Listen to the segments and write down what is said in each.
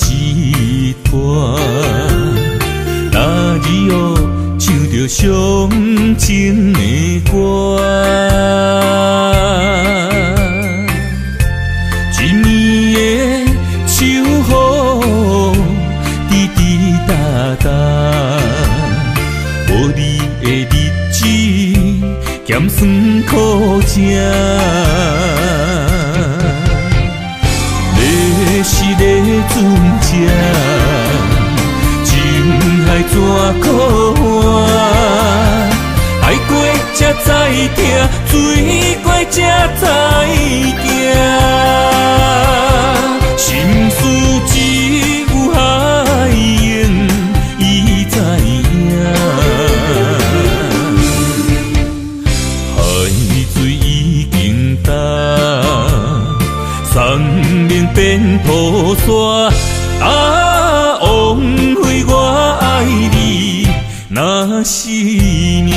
一段，那日后唱着伤情的歌。一年的秋雨滴滴答答，无你的日子咸酸苦涩。是个船只，情海怎可换？爱过才知疼，水过才知行。心事只有海涌，伊知影。海水已经干。生命变雨伞，枉费我爱你那是命。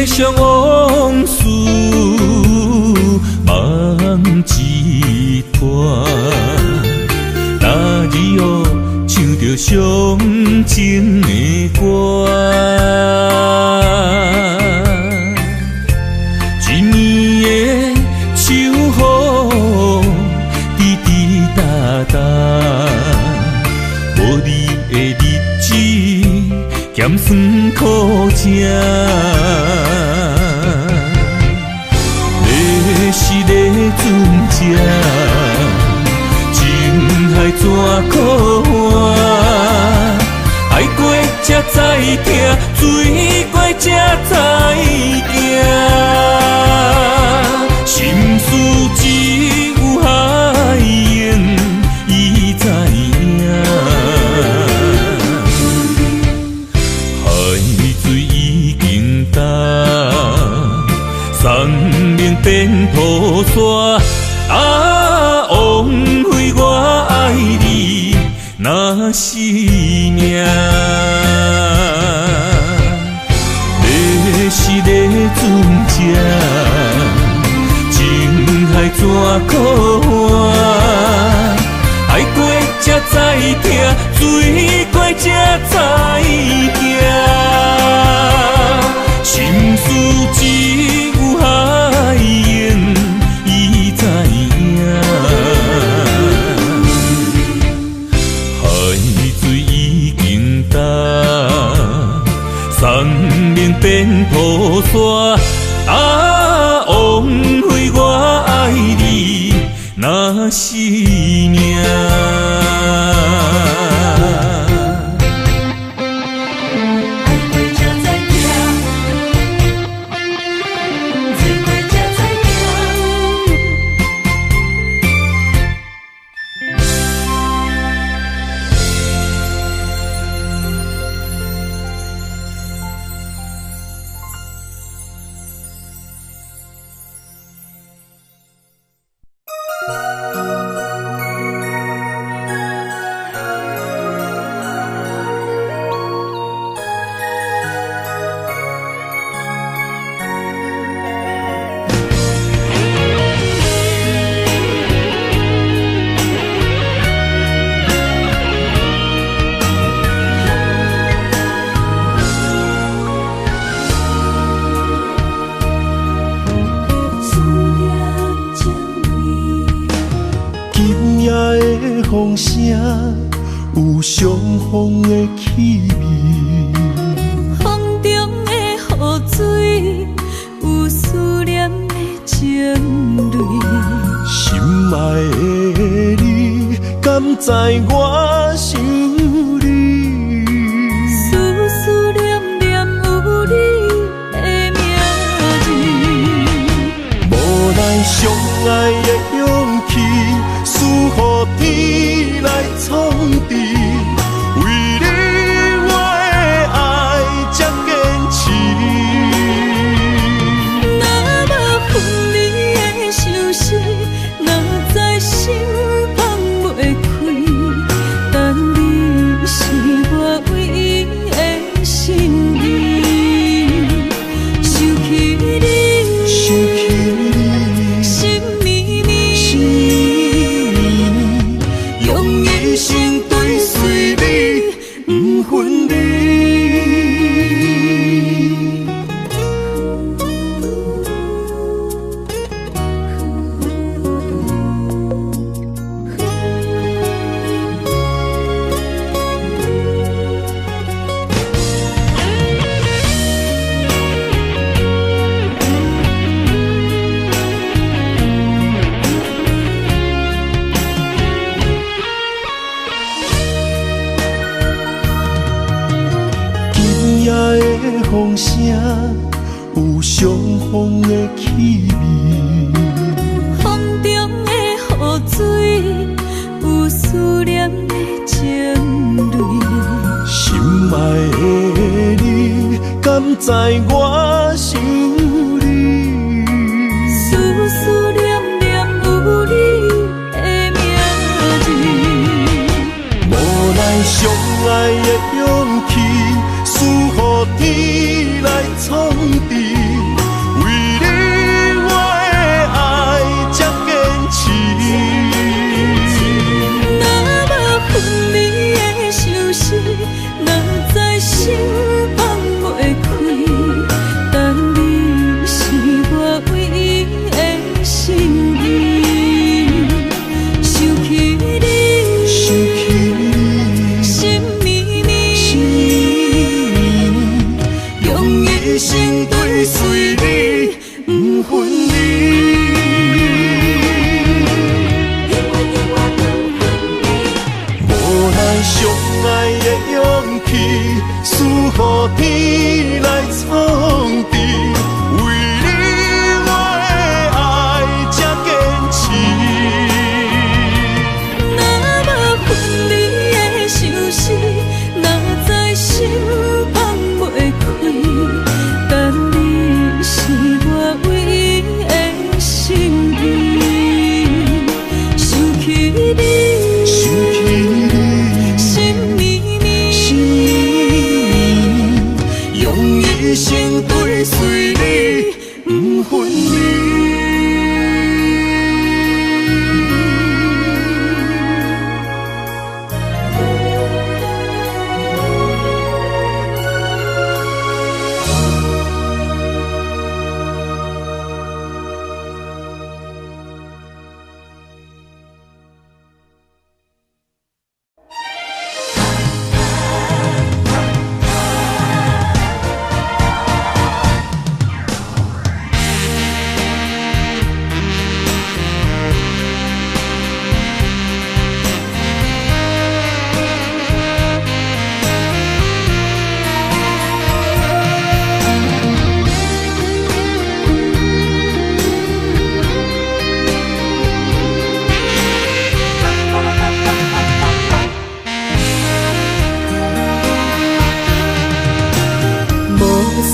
想往事梦一段，那日后唱着伤情的歌。一年的秋雨滴滴答答，无你的日子咸酸苦涩。是个船只，情海怎可换？爱过才知疼，水过才知行。心事只有海涌，伊知影。海水已经干。生命变雨伞，枉费我爱你那是命。你是个船只，情海怎可换？爱过才知疼，水过才知行。心事只有海涌，伊知影。海水已经干，生命变雨伞，枉费我爱你那是命。风声有相逢的气味，风中的雨水有思念的情泪。心爱的你，敢知我想你？思思念念有你的名字。上爱的勇气，赐予天来创治。为你我的爱才坚持。若无分离的相思，若在心放袂开，但你是我唯一的心意。想起你，心绵绵，用一生追随你，不分离。风声有相逢的气味，风中的雨水有思念的情泪。心爱的你，敢知我想你？思思念念有你的名字，无奈相爱的勇气，赐予天来创治。为你我的爱才坚持。若无分离的相思，若在心放袂开，但你是我唯一的心意。想起你，心绵绵，用一生追随你，不分离。无奈相爱的勇气，赐予天来创治。为你我的爱才坚持。若无分离的相思，若在心放袂开，但你是我唯一的心意。想起你，心绵绵，用一生追随你，不分离。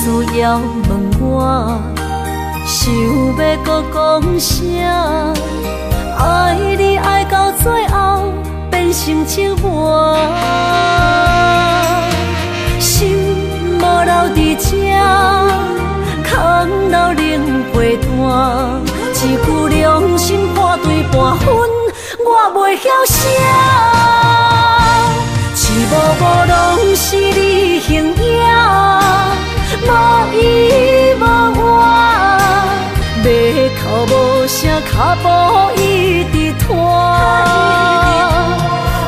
需要问我，想要搁讲啥？爱你爱到最后变成寂寞，心无留伫这，空留冷陪伴。一句良心半对半分，我袂晓写。一幕幕拢是你形影。无依无我，要哭无声，脚步一直拖。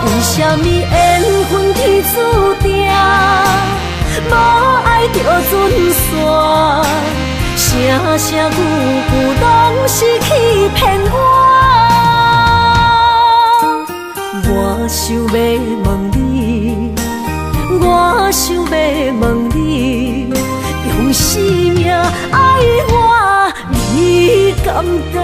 为什么缘分天注定，无爱就准线？声声句句拢是欺骗我。我想要问你，我想要问你。用生命爱我，你敢敢？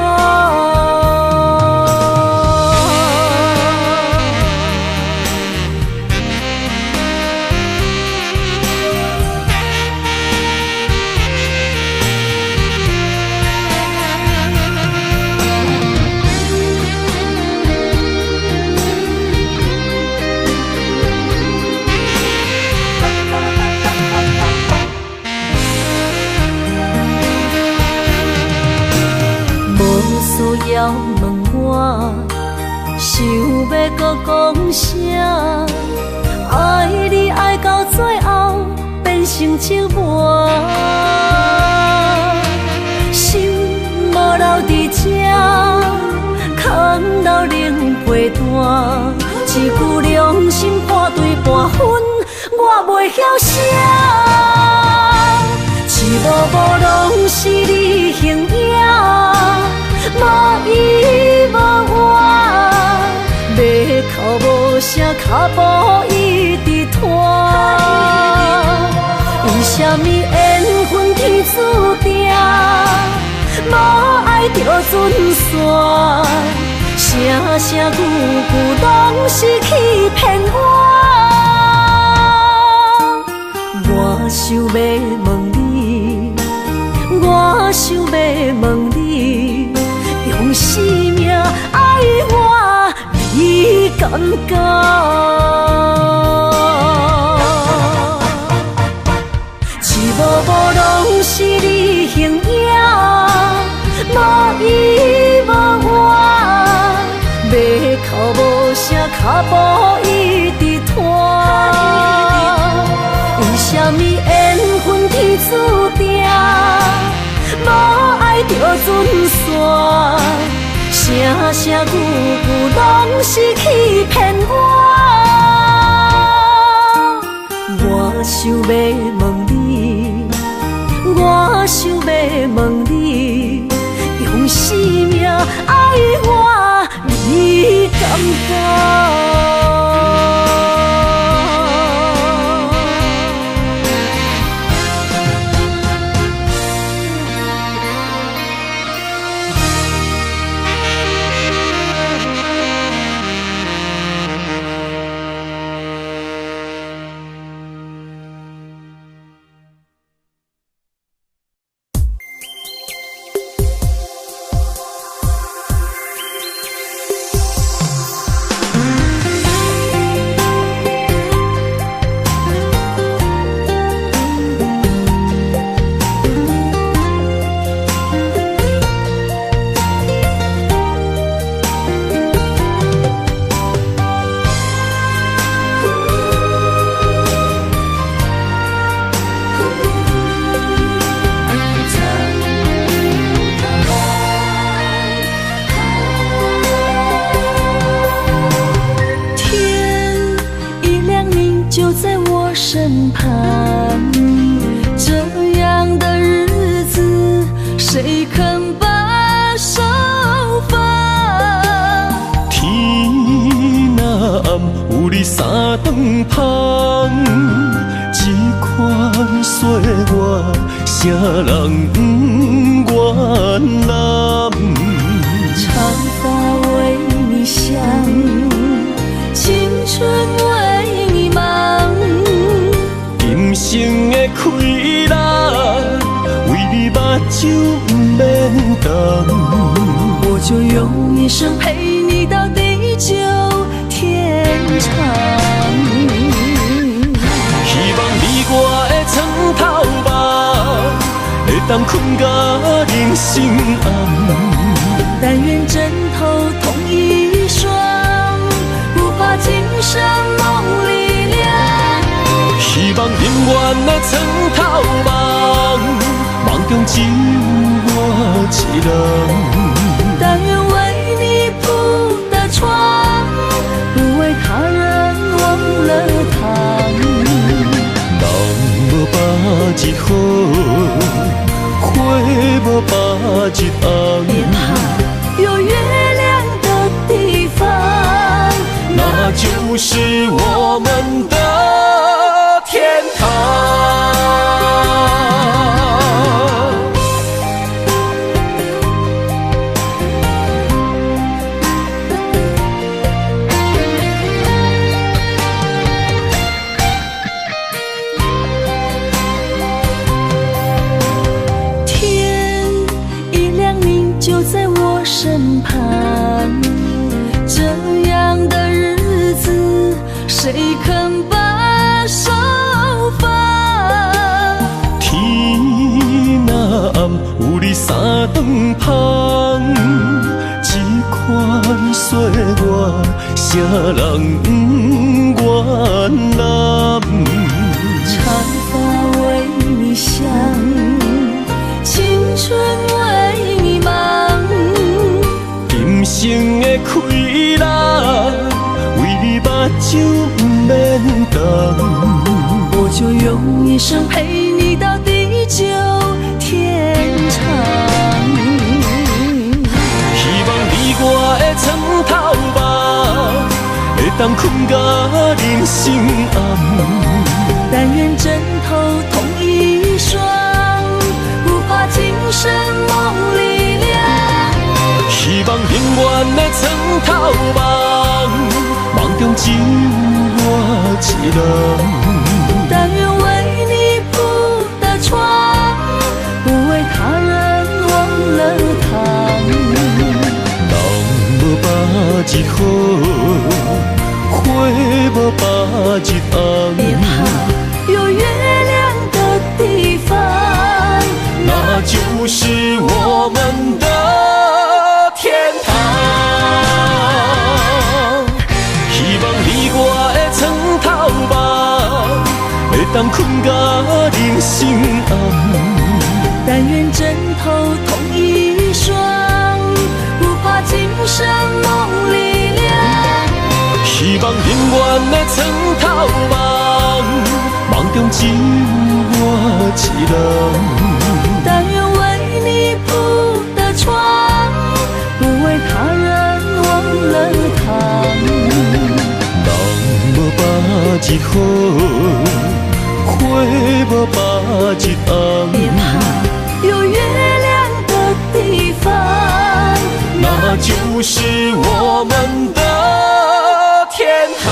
要问我，想要搁讲啥？爱你爱到最后变成寂寞，心无留伫这，空留冷陪伴。一句良心半对半分，我袂晓写。一幕幕拢是你形影，无依无我，要哭无声，脚步一直拖。为什么缘分天注定，无爱就准线？声声句句拢是欺骗我。我想要问你，我想要问你，用生命爱我，你敢一幕幕拢是你形影，无依无我。要哭无声，脚步一直拖。为什么缘分天注定，无爱就准线？声声句句拢是欺骗我。我想要问你，我想要问你，用生命爱我。你敢啥人不原谅？长发为你香，青春为你忙。今生的快乐，为你目睭不免干。我就用一生陪你到地久天长。希望你我的床头梦，会当困甲人生暗。但愿枕头同一双，不怕今生梦里凉。希望永远的床头梦，梦中只有我一人。但愿为你铺的床，不为他人忘了躺。人无百日好，花无百日红。别怕有月亮的地方，那就是我们的天堂。身旁，这样的日子，谁肯把手放？天若暗，有你三顿香，这款岁月，啥人不愿揽？长发为你香，青春为你忙。今生的快乐，为你目睭不免干。我就用一生陪你到地久天长。希望你我的床头梦，会当困甲人生暗。但愿枕头同一双，不怕今生梦里凉。希望永远的床头梦，梦中只有我一人。但愿为你铺的床，不为他人忘了躺。人无百日好，花无百日红。别怕有月亮的地方，那就是我们的天堂。希望你我的床头梦，会当困甲人生暗。但愿枕头同一双，不怕今生梦里凉。希望永远的床头梦，梦中只有我一人。但愿为你铺的床，不为他人忘了躺。人无百日好，花无百日红。别怕有月亮的地方，那就是我们的天堂。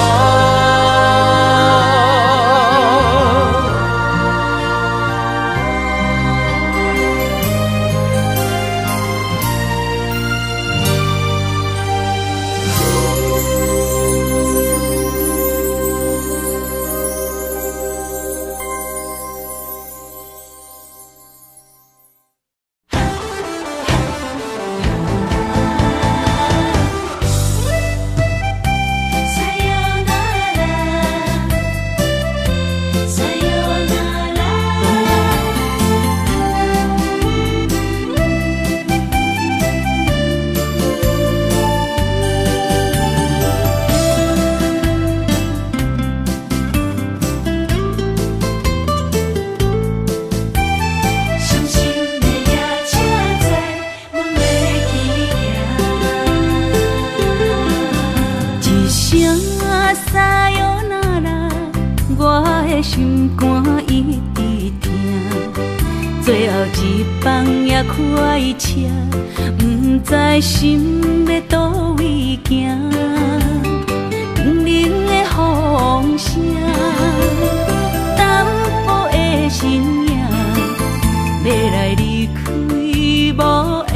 心肝一直疼，最后一放也开车，不知心要倒位行。冷冷的风声，淡薄的身影，要来离开无缘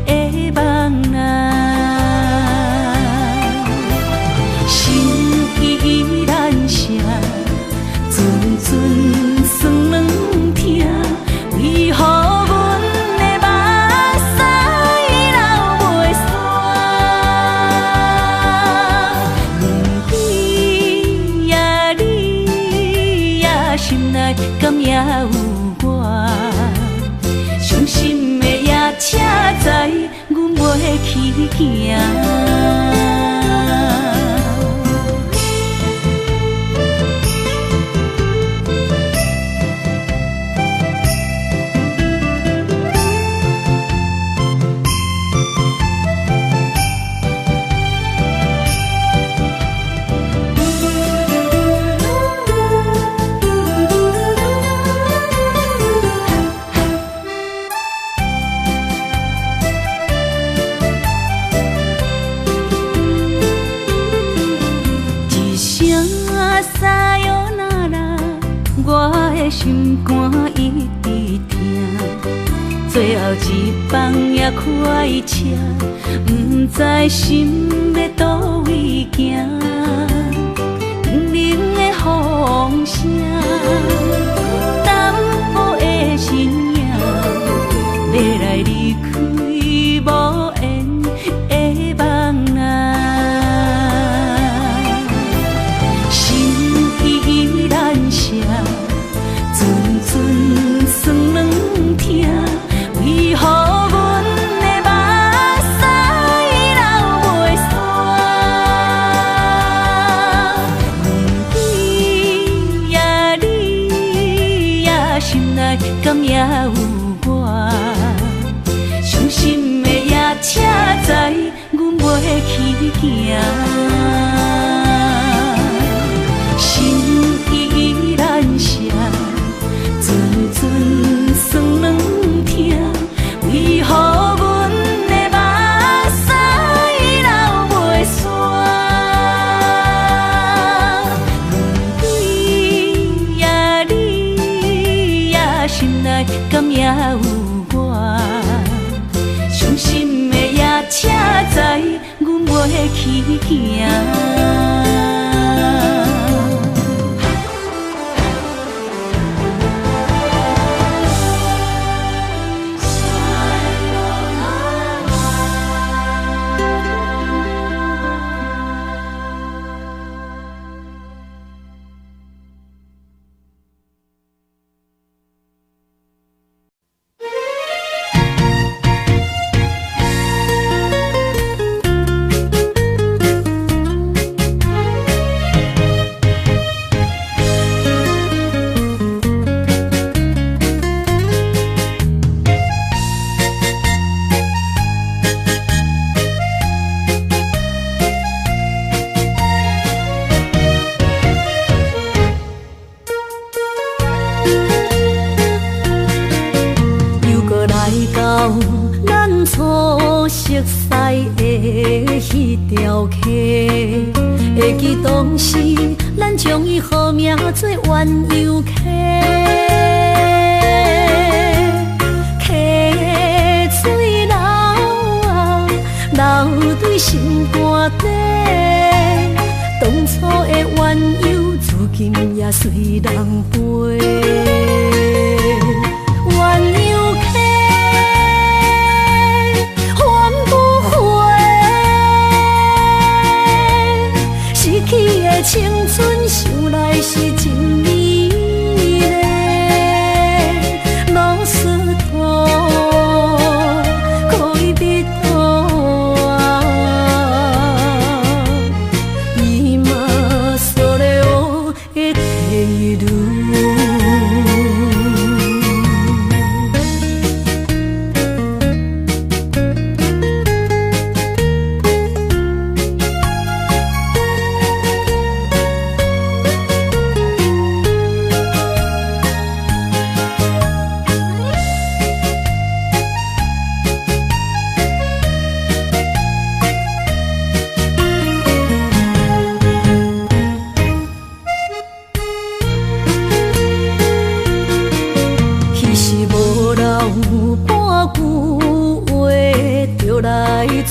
的梦啊，心依然声。阵阵酸软疼，为何阮的目屎流袂煞？不知呀你呀心内敢也有我？伤心的夜车载，阮袂去行。心肝一直疼，最后一放也开车，不知心要倒位行。冷冷的风声，淡薄的身影，要来离开无缘去行，心依然舍，阵阵酸软痛，为何阮的目屎流袂煞？你呀你呀，心内敢也有我？伤心的也车载，阮袂去行。初熟悉的迄条溪，会记当时咱将伊号名做鸳鸯溪。溪水流啊，流对心肝底。当初的鸳鸯，至今也随人陪。鸳鸯溪。青春想来是真美丽，老师徒可以比图啊，伊嘛所了的地路。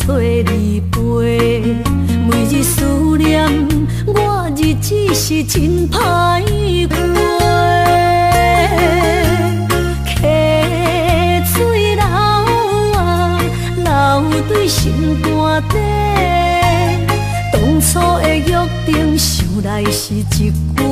找你陪，每日思念我，日子是真歹过。溪水流啊，流对心肝底。当初的约定，想来是一句话。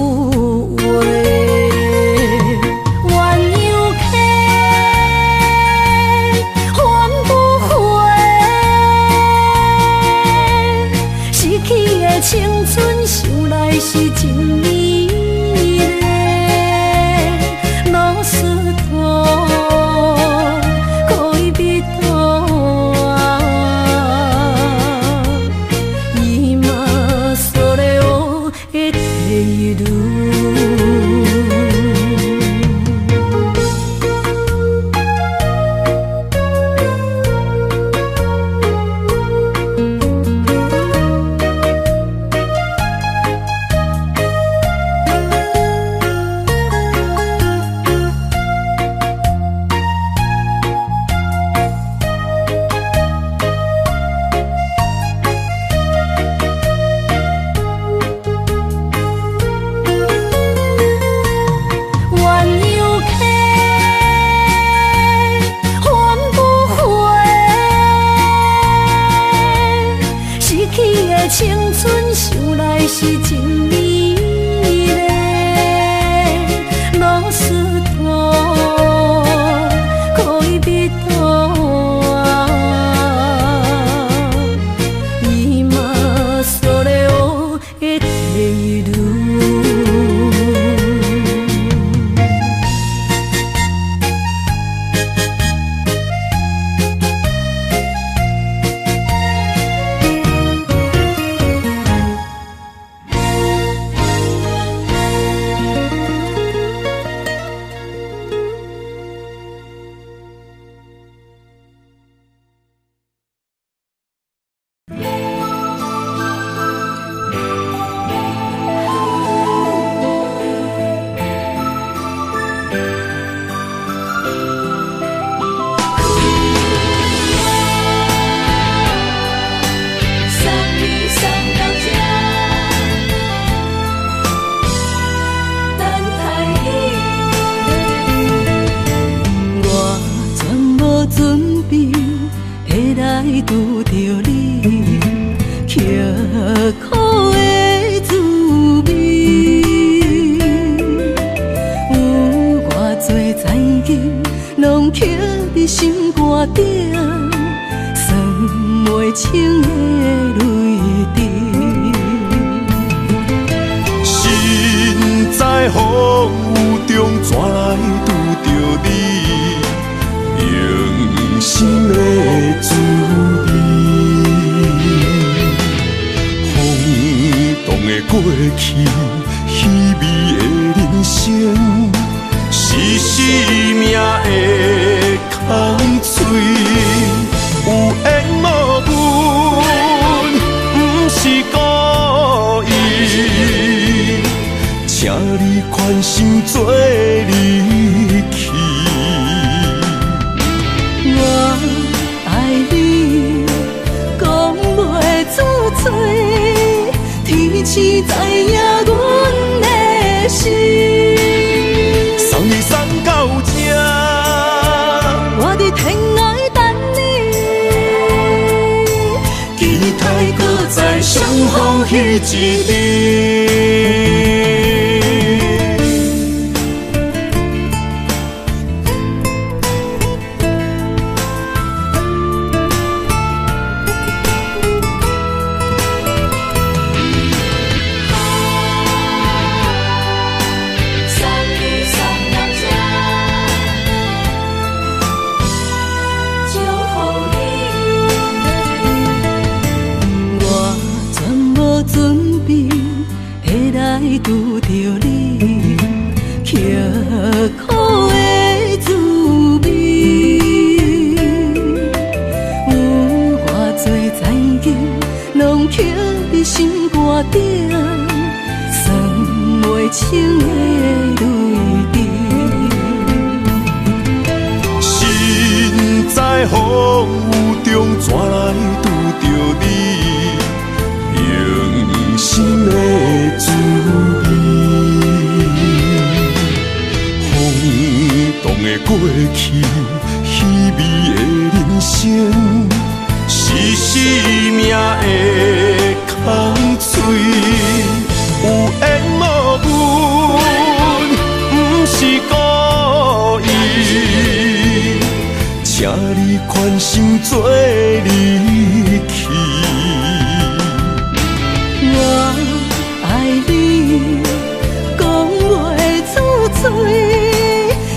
青春想来是真美丽，老师徒可以比图啊，伊嘛所了的地路。来拄着你，刻苦的滋味。有偌多灾境，拢刻伫心肝顶，算袂清的泪滴。身在风雨中，怎来拄着你？用心的滋味，风动的过去，稀微的人生，是生命的空嘴，有缘无分，不是故意，请你宽心做离去。我爱你，讲袂出嘴，天赐知影阮的心。送你送到这，我伫天涯等你，期待搁再相逢彼一日。拄着你，刻苦的滋味。有偌多灾境，拢刻伫心肝顶，算袂清的泪滴。身在风雨中，怎来拄着你？用心的滋味，风动的过去，稀微的人生，是生命的空嘴，有缘无分，不是故意，请你宽心做离去。我爱你，讲袂出嘴，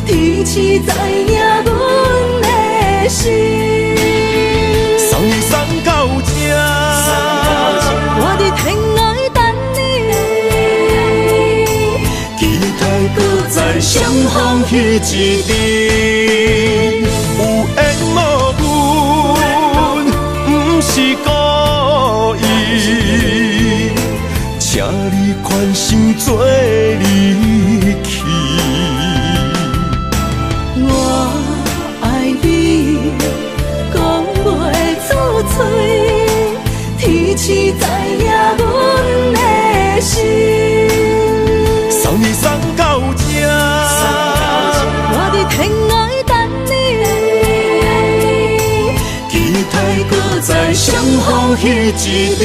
天赐知影阮的心。送你送到这，我伫天涯等你，期待搁再相逢彼一日。有缘无分，不是故意，请你宽心做离去。我爱你，讲袂出嘴，天赐知影阮的心。送你送到这，我伫天涯等你，期待搁再相逢彼一日。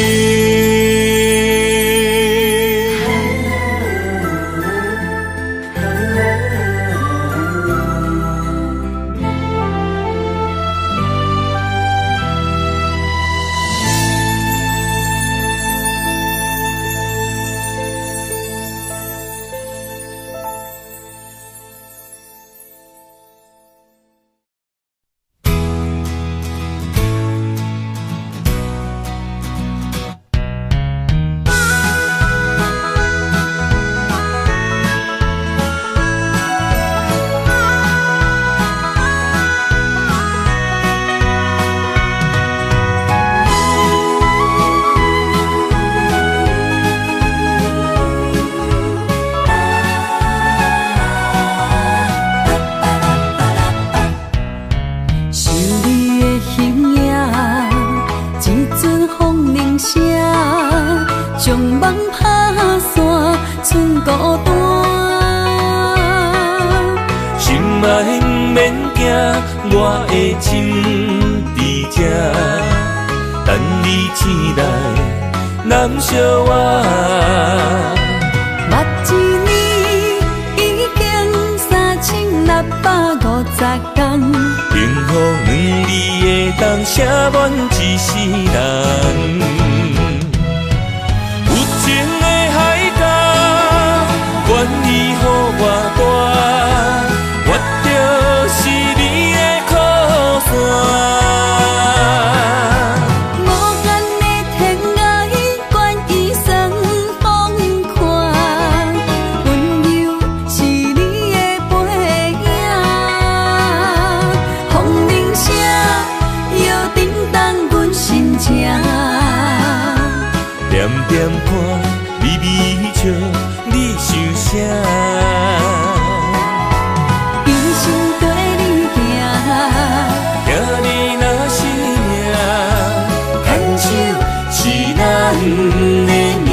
莫免惊，我的心伫这。难相偎。目一年已经3650天，幸福两字会当写满一世人。有情的海角，愿意予我大，我就是你的靠山。无限的天涯，愿意算风看，温柔是你的背影，风铃声摇叮当阮心情。点点看，微微笑，你想啥？一生跟你行，行你若是命，牵手是咱的命。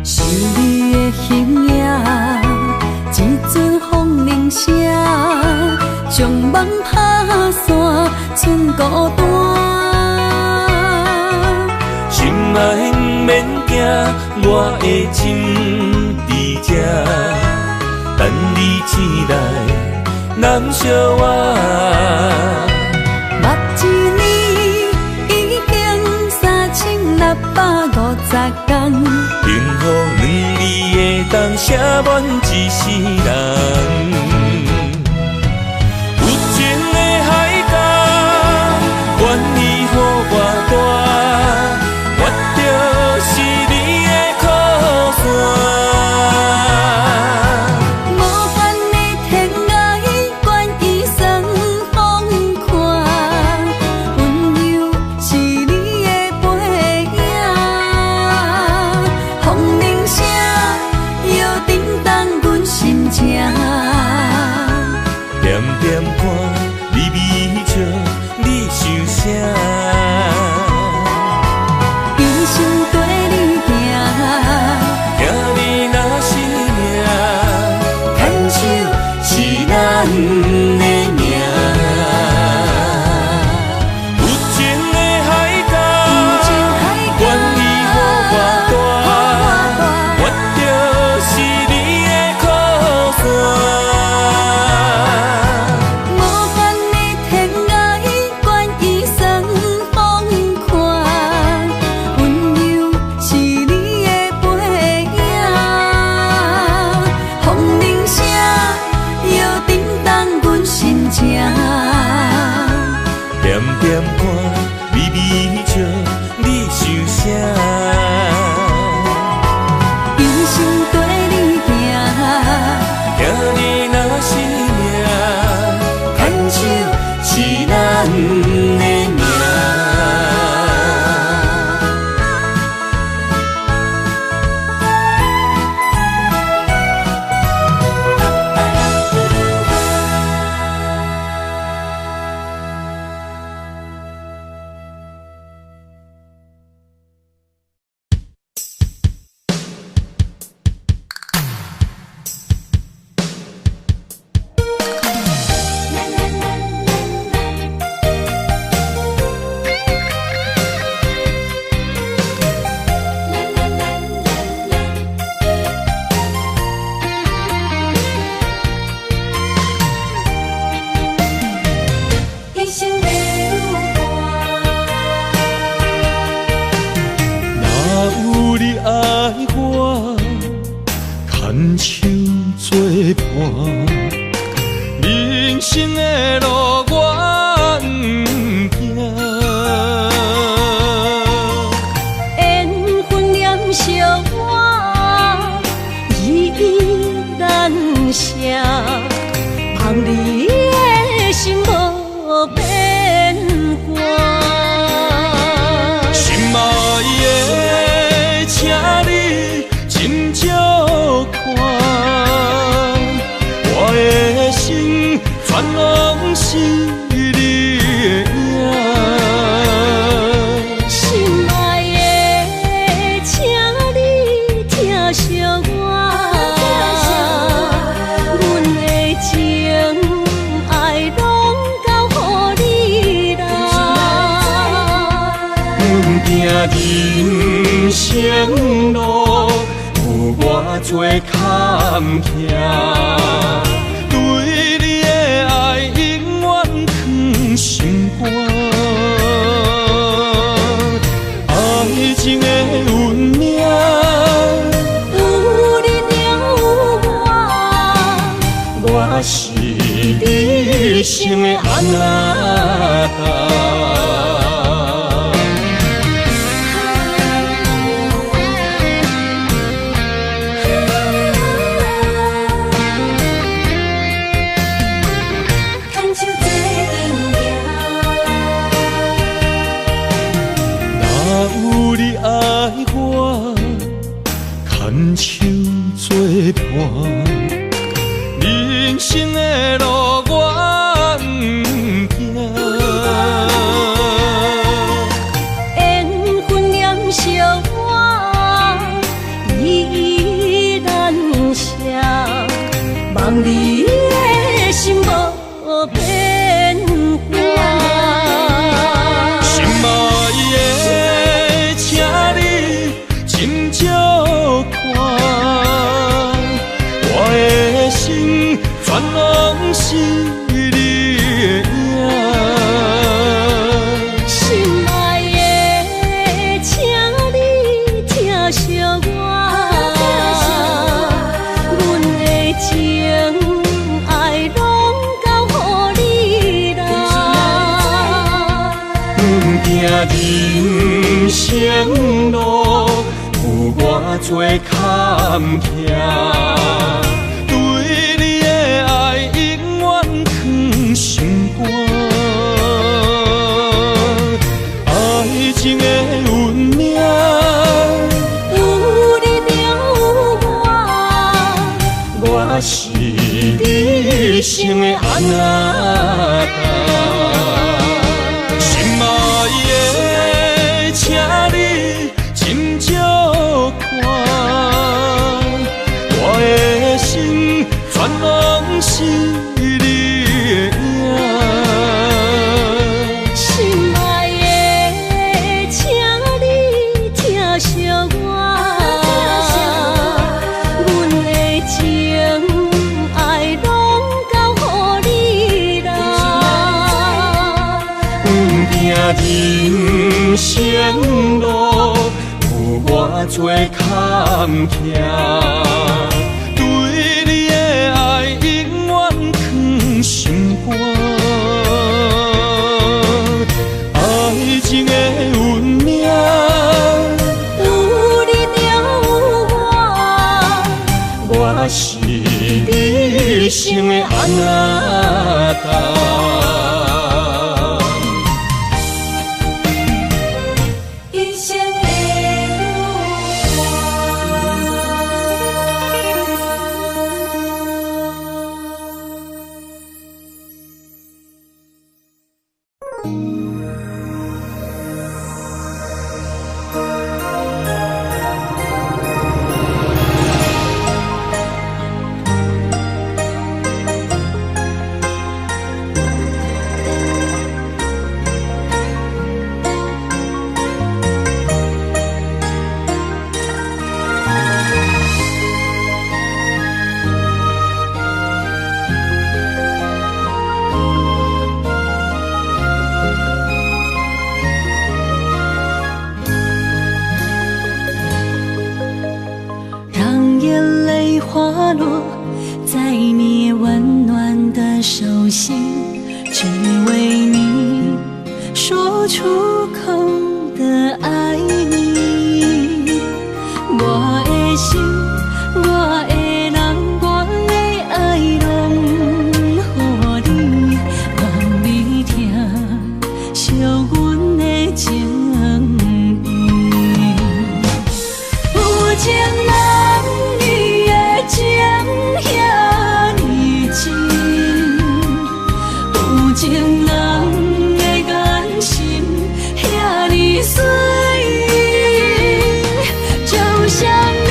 想你的形影，一阵风铃声，将梦打散，剩孤单。心爱不免惊，我的心伫这，等你醒来，难相偎。目一年已经3650天，幸福两字会当写满一世人。有情的海角，愿意予我大，我就是你的靠山。无限的天涯，愿意算风看，温柔是你的背影，风铃声摇叮当阮心情。点点看，微微笑，你想啥？一生跟你行，行你若是命，牵手是咱的命。有情的海角，愿意予我大，我就是你的靠山。无限的天涯，愿意算风看，温柔是你的背影，风铃声摇叮当阮心情。点点看，微微笑，你想啥？一生跟你行，行你若是命，牵手是咱的命。生路有偌多坎坷，对你的爱永远藏心肝。爱情的运命，有你有我，我是你生的安那达。有你爱我，牵手作伴，人生的路我不惊。缘分染烧我，依然写，望你的心无变化。心爱的，请你斟酌看，我的心全拢是你的影。心爱的，请你疼惜我，阮的情爱拢交予你啦。行人生路有偌多坎坷，对你的爱永远藏心肝。爱情的运命，有你有我，我是你生的安那达。心爱的，请你斟酌看，我的心全拢是你的影。心爱的，请你疼惜我，阮的情爱拢交予你啦。行人生路有偌多坎坷，对你的爱永远藏心肝。爱情的运命，有你有我，我是你生的安那达。一生的让眼泪滑落在你温暖的手心，只为你说出口的爱你。我的心，我的人，我的爱拢予你，望你疼惜阮的情意。有情人你的情遐尼真，有情人的眼神遐尼水，就像你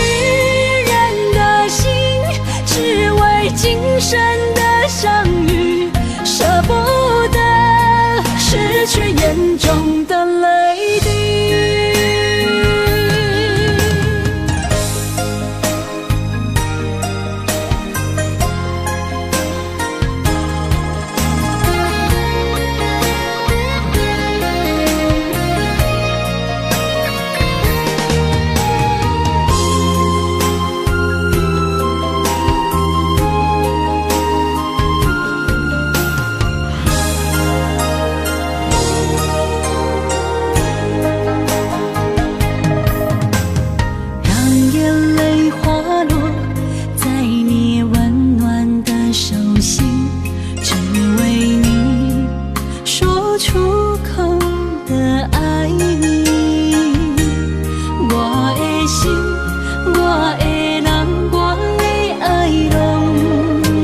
的人，我的爱拢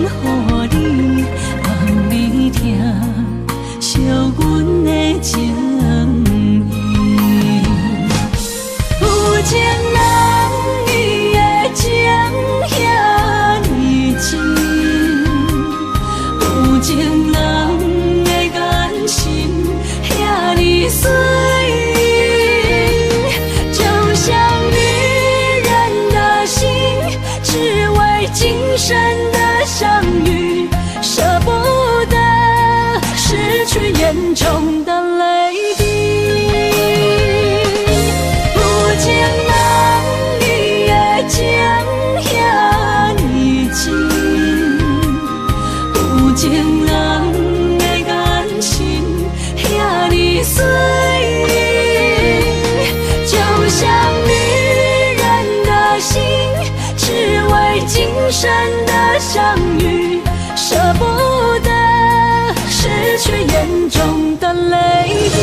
予你，望你听，惜阮的情意。有情人伊的情遐尼深，有情人的眼神遐尼水。今生的相遇，舍不得失去眼中的泪滴。有情人伊的情遐尼深，有情人的眼神遐尼水，就像女人的心。只为今生的相遇，舍不得失去眼中的泪滴。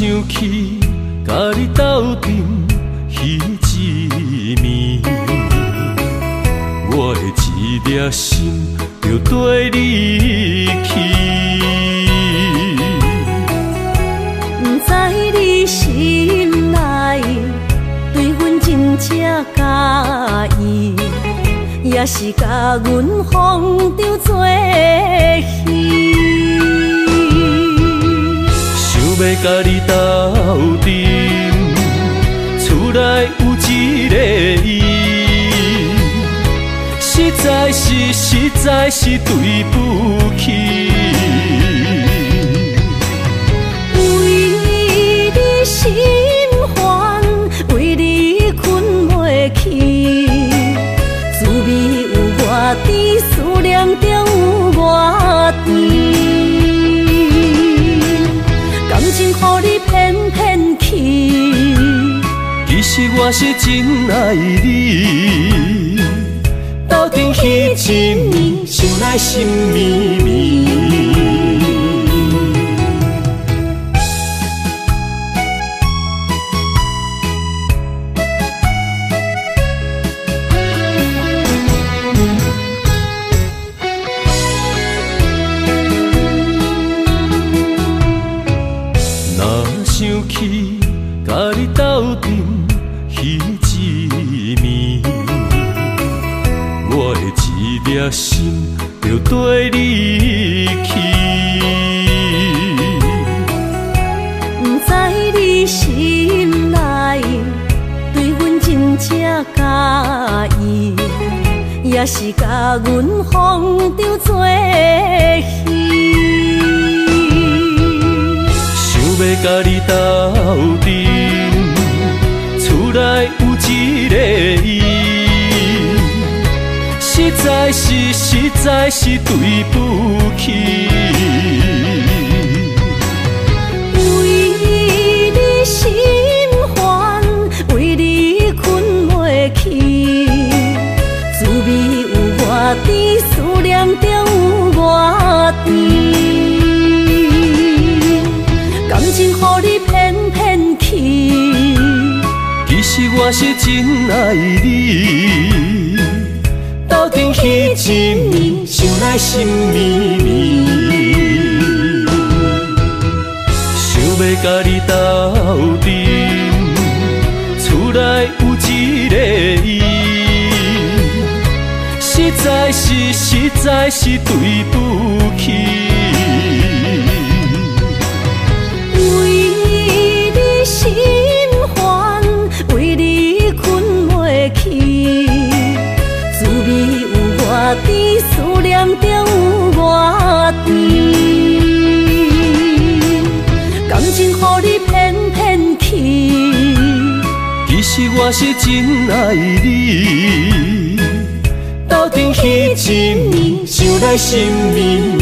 想起甲你斗阵彼一暝，我的一粒心就跟你去。不知你心内对阮真正介意，也是甲阮风中做戏。要甲你斗阵，厝内有一个伊，实在是对不起。为你心烦，为你困袂去，滋味有外甜，思念中有外甜。感情予你骗骗去，其实我是真爱你。斗阵彼一暝，想来心绵绵。想起甲你斗阵彼一暝，我的一粒心就跟你去。不知你心内对阮真正介意，也是甲阮风中做戏。要甲你斗阵，厝内有一个伊，实在是对不起。为你心烦，为你困袂去，滋味有外甜，思念中有外甜。感情予你骗骗去，其实我是真爱你。斗阵彼一暝，想来心绵绵。甲你斗阵，厝内有一个伊，实在是对不起。为你心烦，为你困袂去，滋味有偌甜，思念就有偌甜。感情予你骗骗去，其实我是真爱你，斗阵彼一暝，想来心绵绵。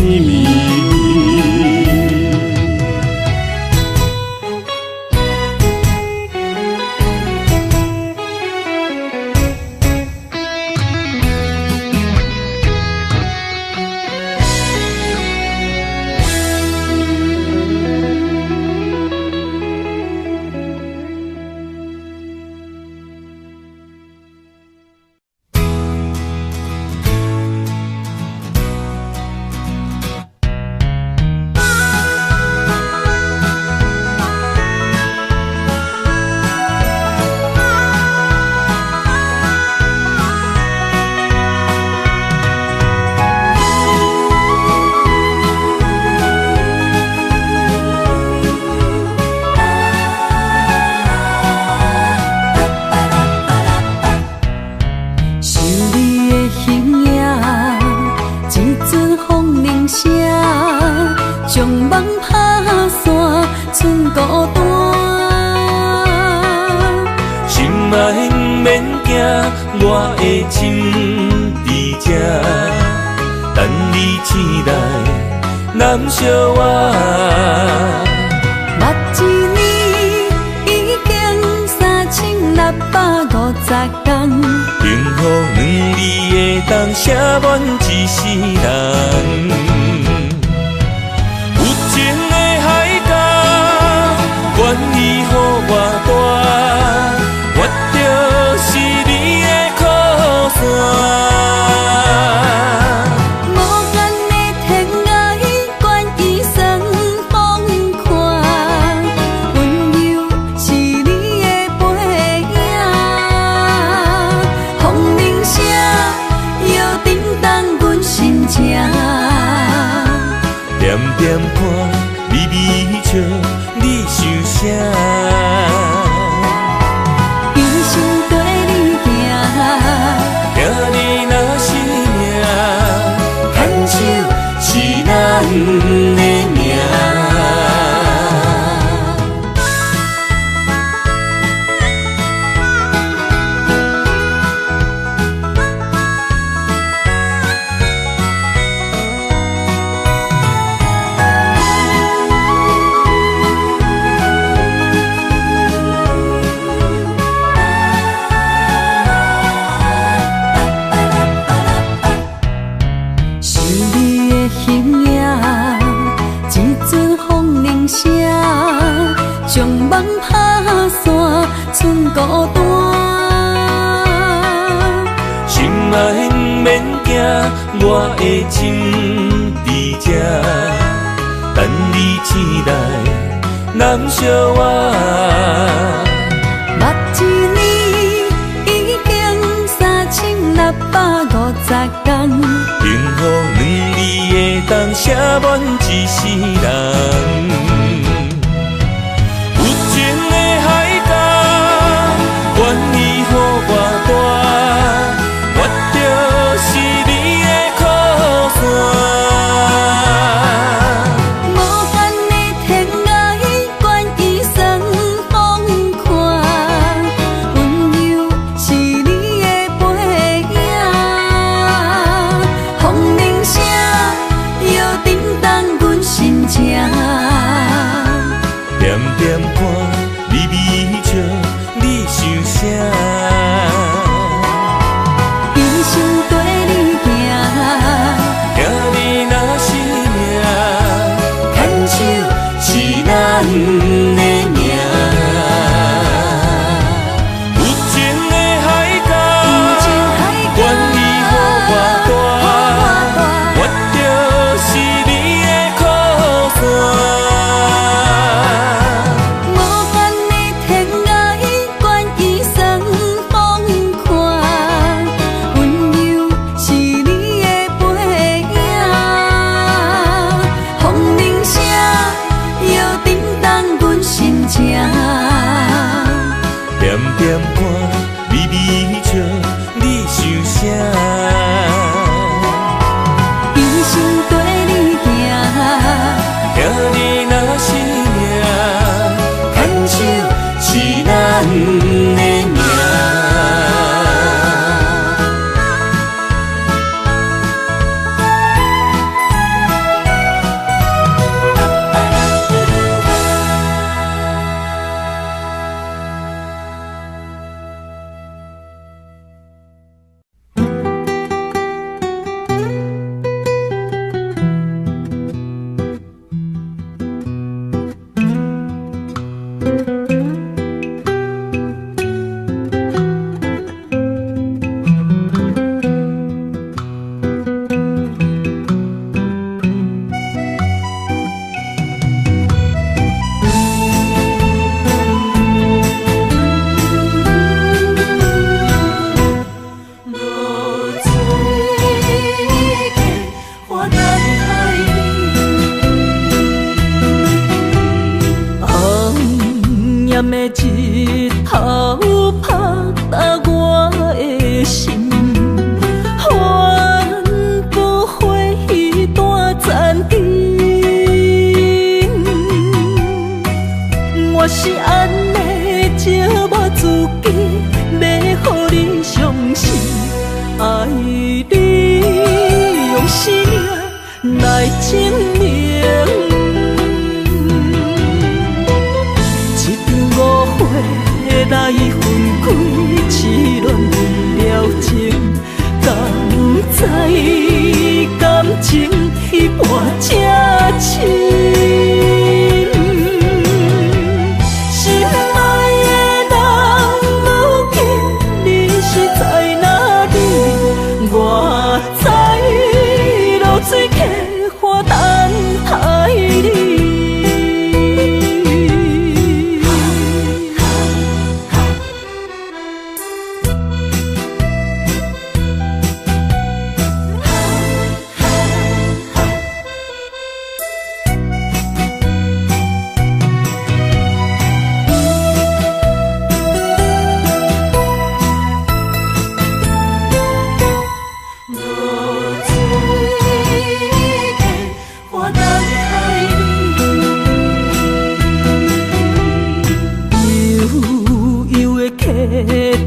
我的心伫这，等你醒来，难相我。目一年已经3650天，幸福两字会当写满一世人。有情的海角，愿意予我大，我就是你的靠山。无间的天涯，愿意算风看，温柔是你的背影。风铃声摇叮当阮心情，点点看，微微笑，你想啥？咱的命。将梦拍散，剩孤单。心爱免惊，我的心伫这，等你醒来，难相我。目一年已经3650天，幸福两字会当写满一世人。点看，微微笑，你想啥？人生跟你行，行你若是命，牵手是咱的命。有情的海角，愿意予我大，我就是你的靠山。炎的日头拍打我的心，翻过花一段残灯。我是安尼寂寞自己，要予你相信，爱你用生命来证明。来分开，痴恋为了情，敢知感情一半才深。心爱的人，如今你是在哪里？我知露水客花等待你。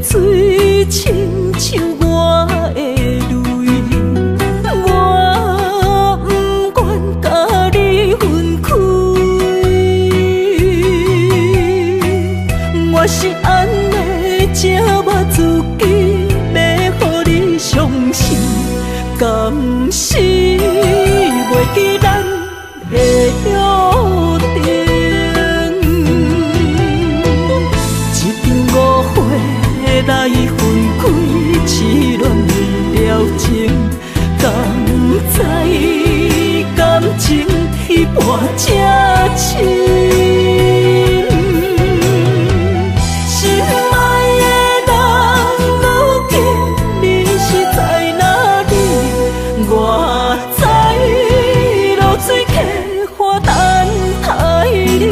水亲像我的泪，我不愿甲你分开。我是安尼寂寞自己，要予你相信，甘是袂记咱的约定。来分开，痴恋为了情，敢知感情一半才深。心爱的人，如今你是在哪里？我知露水客花等待你。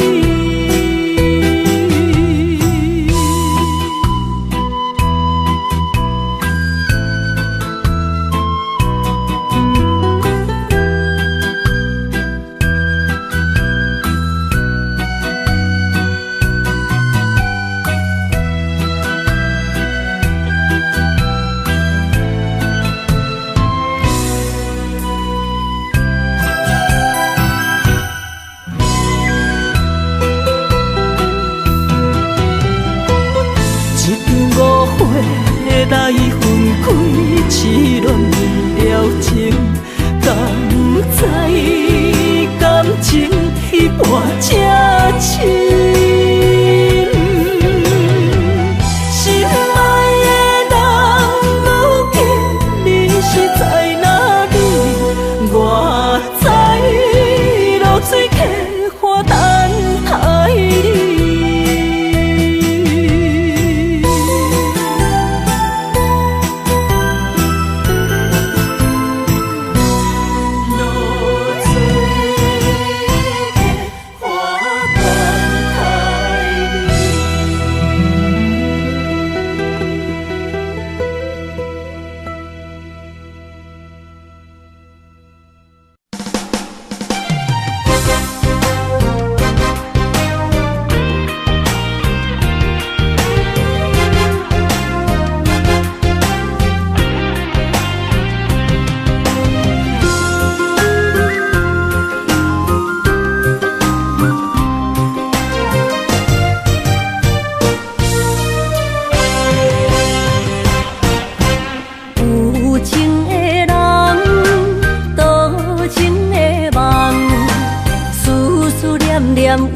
来分开，痴恋为了情，敢知感情一半才深。心爱的人，如今你是在哪里？我知露水客花等待你。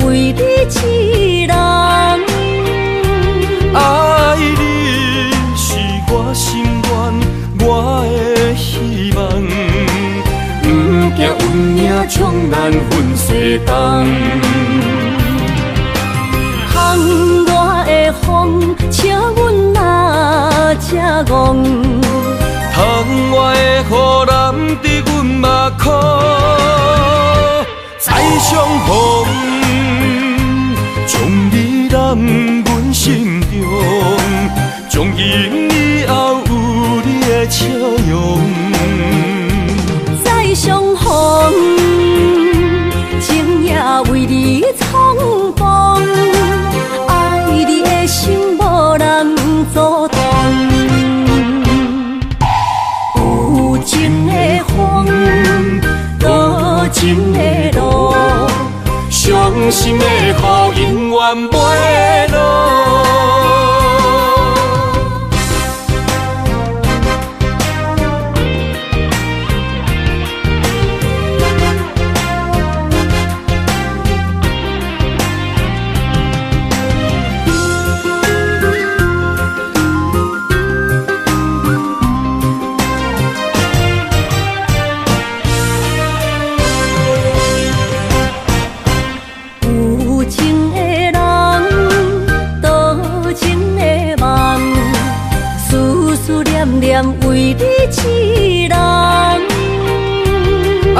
为你痴人，爱你是我心愿，我的希望。不惊运命冲咱分西东，窗外的风，请阮哪只戆？窗外的雨淋伫阮目眶，再相逢。将你留阮心中，从今以后有你的笑容。再相逢，情也为你冲动，爱你的心无人阻挡。有情的风，多情的路，伤心的雨永远袂落。为你一人，爱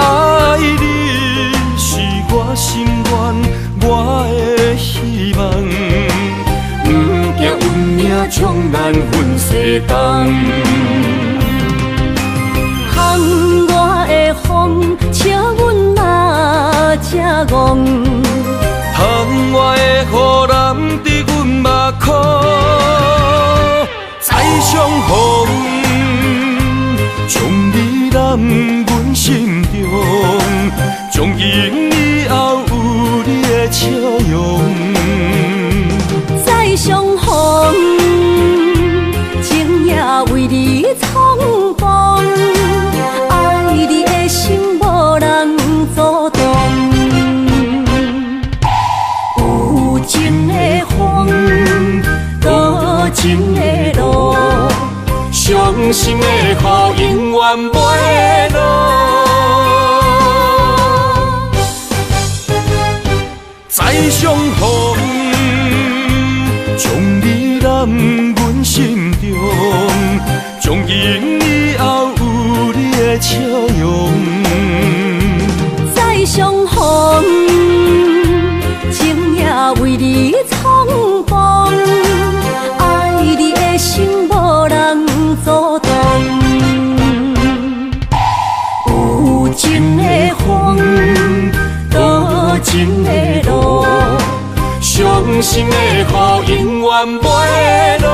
你是我心愿，我的希望。不惊运命冲咱分西东。风我的风，请阮若才戆。窗外的雨淋伫阮目眶，再相逢。将你揽阮心中，从今以后有你的笑容。再相逢，情也为你冲动，爱你的心无人阻挡。有情的风，多情的路，伤心的雨永远袂落。再相逢，将你揽阮心中，从今以后有你的笑容。再相逢，情也为你冲动，爱你的心无人阻挡。有情的风，多情的路，伤心的雨永远袂落。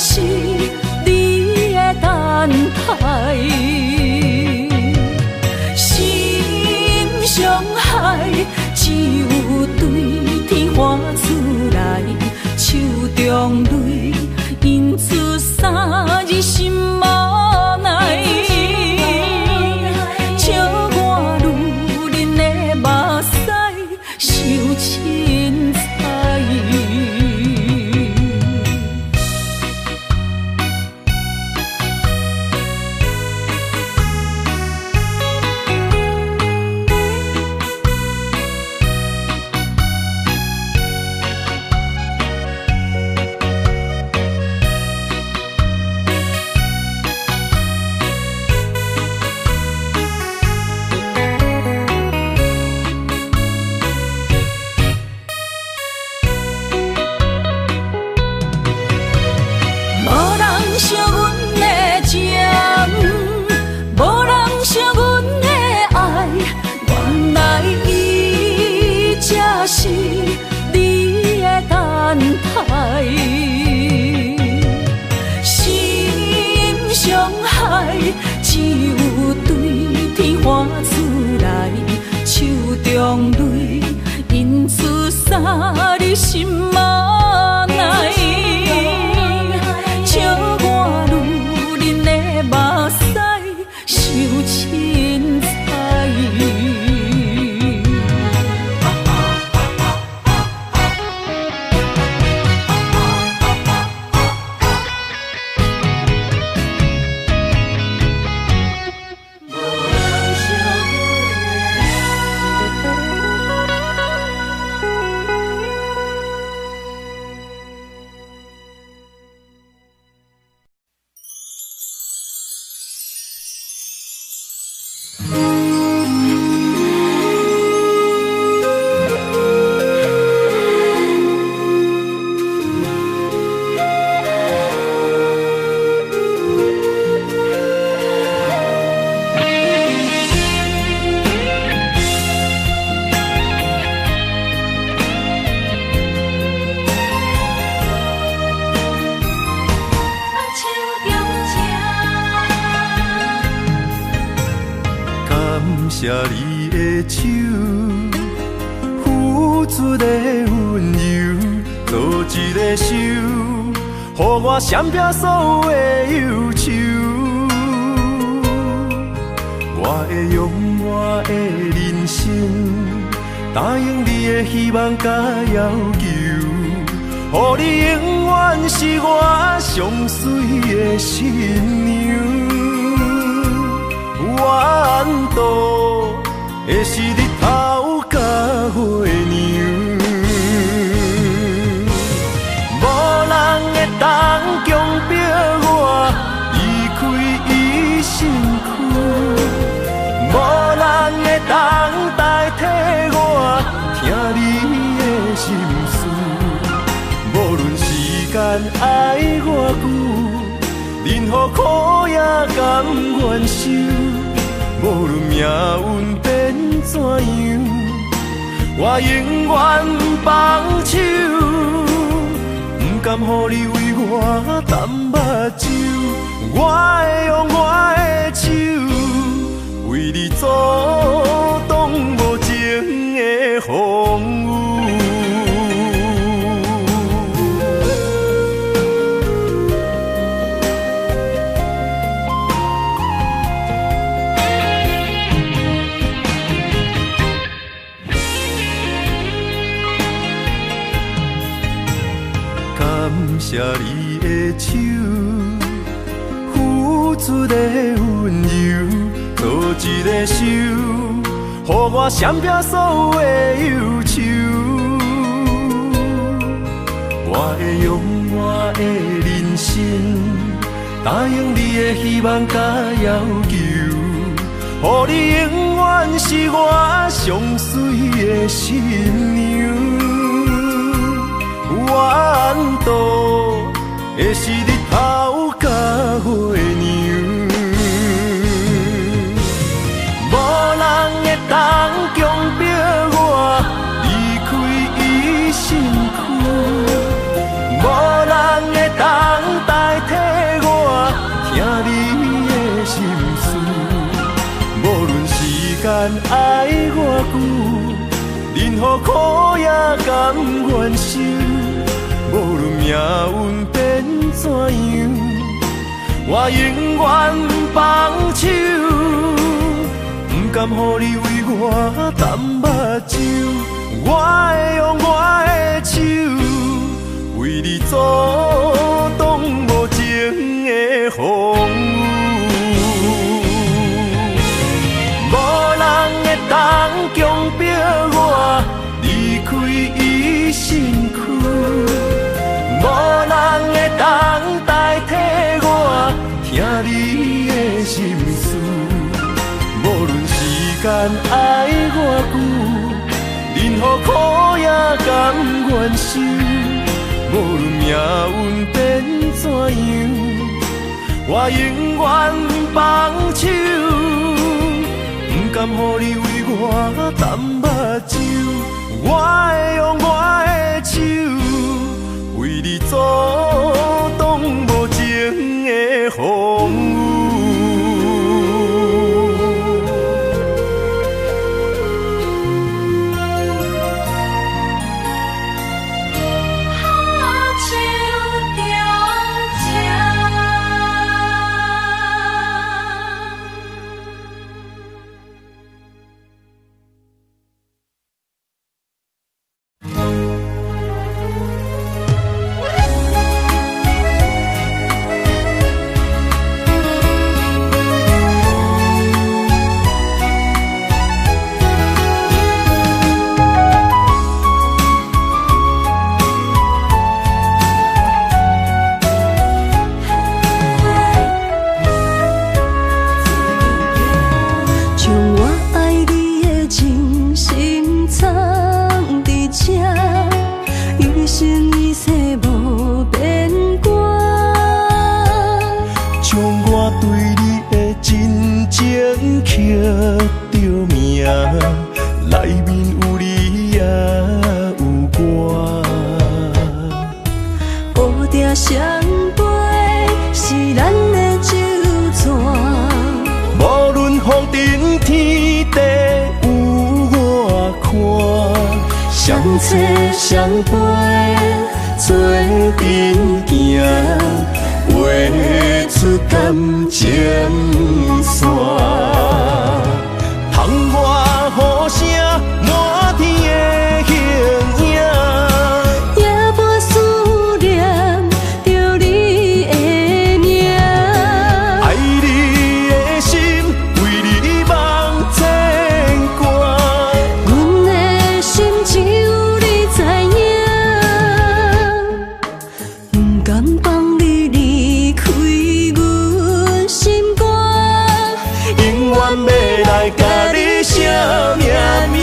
是你的等待。心伤害，只有对天花出来，手中泪印出三字心无奈。笑我女人的目屎受凊彩。是你的等待，心伤害，只有对天花出来，手中泪印出三字心无奈。笑我女人的目屎受凊彩。谢你的手，付出的温柔，做一个手，予我闪避所有的忧愁。我会用我的人生，答应你的希望甲要求，予你永远是我上水的新娘。缘途会是日头甲月亮，无人会当强迫我离开伊身躯，无人会当代替我听你的心事。无论时间爱偌久，任何苦也甘愿受。无论命运变怎样，我永远放手，不甘予你为我淡目睭。我会用我的手，为你阻挡无情的风雨。谢你的手，付出的温柔，做一个手，予我闪避所有的忧愁。我会用我的人生，答应你的希望甲要求，予你永远是我上水的新娘。缘途会是日头甲月亮，无人会当强迫我离开伊身躯，无人会当代甘愿受，无论命运变怎样，我永远放手，不甘予你为我淡目睭，我会用我的手，为你阻挡无情的风雨。无人会当强迫我离开伊身躯，无人会当代替我听你的心事。无论时间爱我久，任何苦也甘愿受。无论命运变怎样，我永远放手。不甘予你为我淡目睭，我会用我的手，为你阻挡无情的风雨。相陪做阵行，画出感情线。窗外雨声满天的形影，夜半思念着你的名。爱你的心为你梦牵挂，阮的心只有你知影。不甘放你离开阮心肝，永远要来甲你写命名。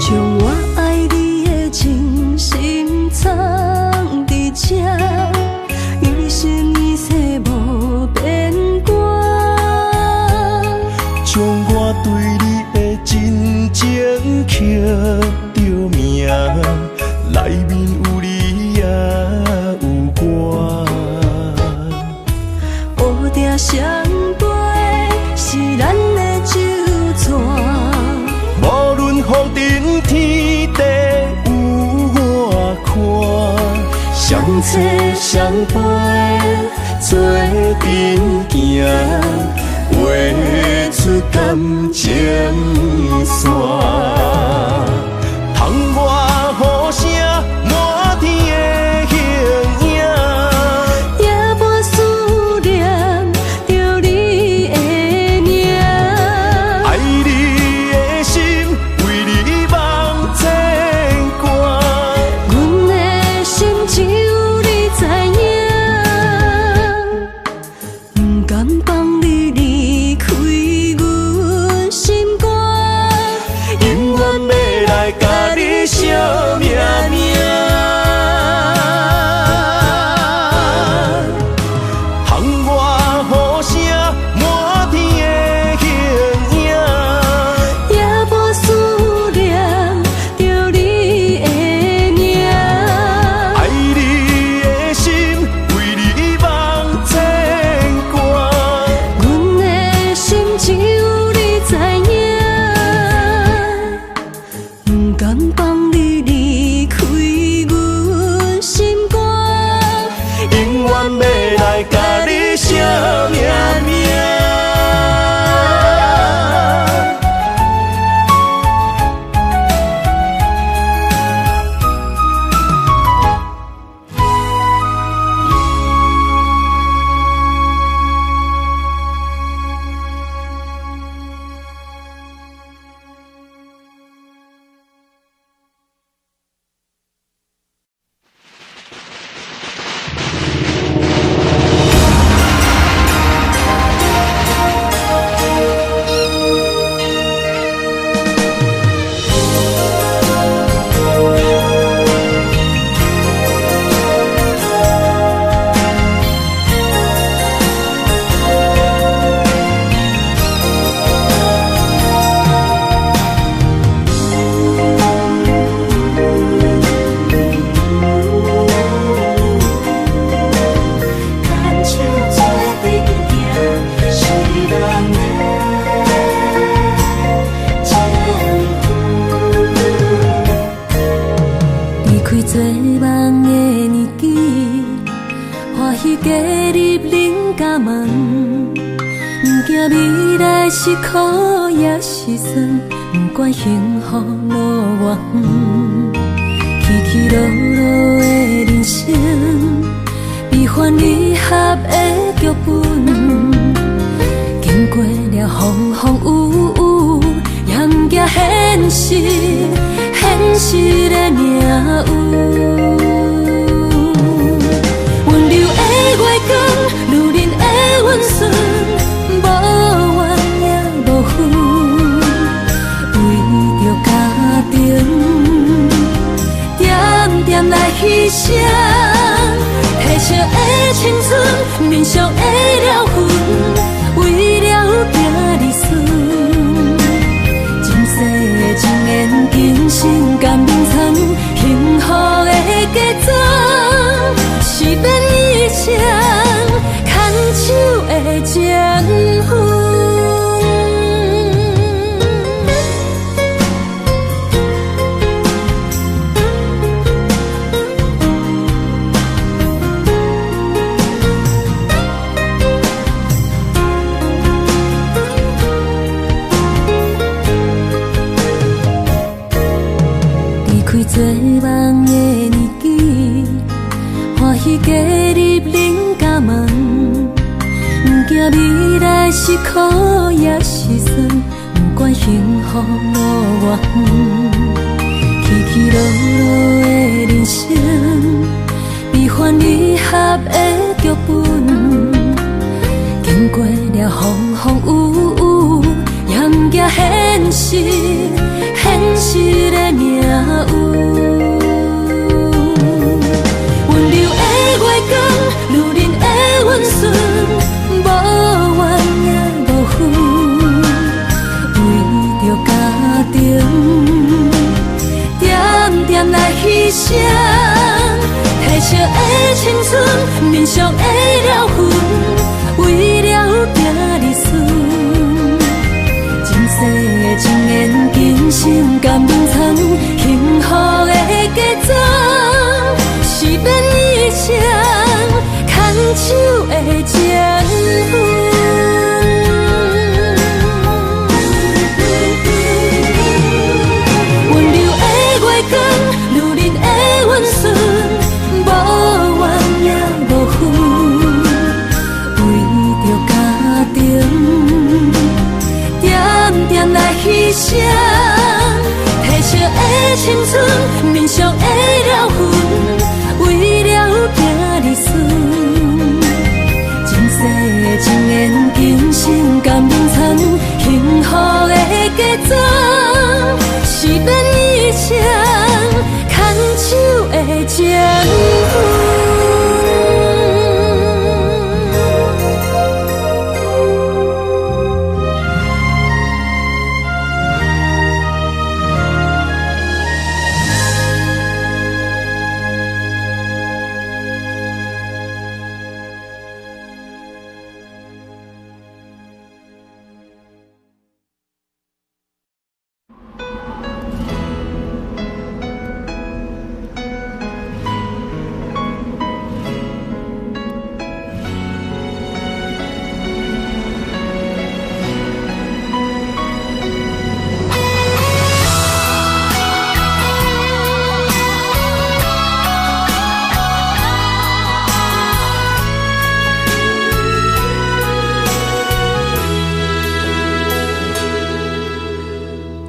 将我爱你的真心藏伫这，一生一世无变卦。将我对你的真情刻着名，内面有你也有我。乌定相陪是咱的酒泉。无论风尘天地有我看，相切相陪做阵行，画出感情线。窗外雨声满天的形影，夜半思念着你的名。爱你的心为你梦牵挂，阮的心只有你知影。不甘放你离开阮心是苦也是酸，不管幸福路偌远，起起落落的人生，悲欢离合的剧本，经过了风风雨雨，也惊现实，现实的命运。温柔的月光，女人的温顺，无怨也无恨，为着家庭，点点来牺牲。褪色的青春，面上的了痕，为了行日顺。前世的情缘，今生甘眠藏，幸福的假装，是变一生牵手的情分。做梦的年纪，欢喜加入人家门，不惊未来是苦也是酸，不管幸福路偌远，起起落落的人生，悲欢离合的剧本，经过了风风雨雨，也不惊现实，现实的命运。温柔的月光，女人的温顺，无怨也无恨，为着家庭，点点来牺牲。褪色的青春，面上的了痕，为了行日顺。前世的情缘，今生甘眠藏，幸福的假装，是变一生牵手的情分。温柔的月光，女人的温顺，无怨也无恨，为着家庭，点点来牺牲。褪色的青春，面上的了痕，为了行日顺。前世的情缘，今生甘眠藏，幸福的假装，是变一生牵手的情分。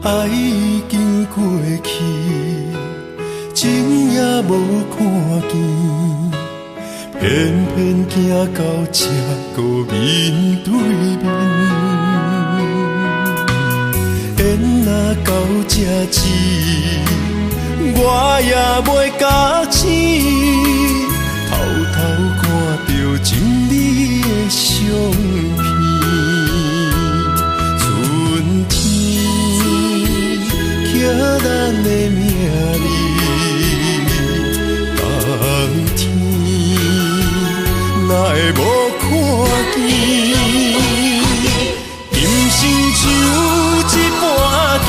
爱已经过去，情也无看见，偏偏行到这个面对面。缘若到这止，我也袂假醒，偷偷看到情理的相片。咱的命里，当天哪会无看见？今生只有一半棋，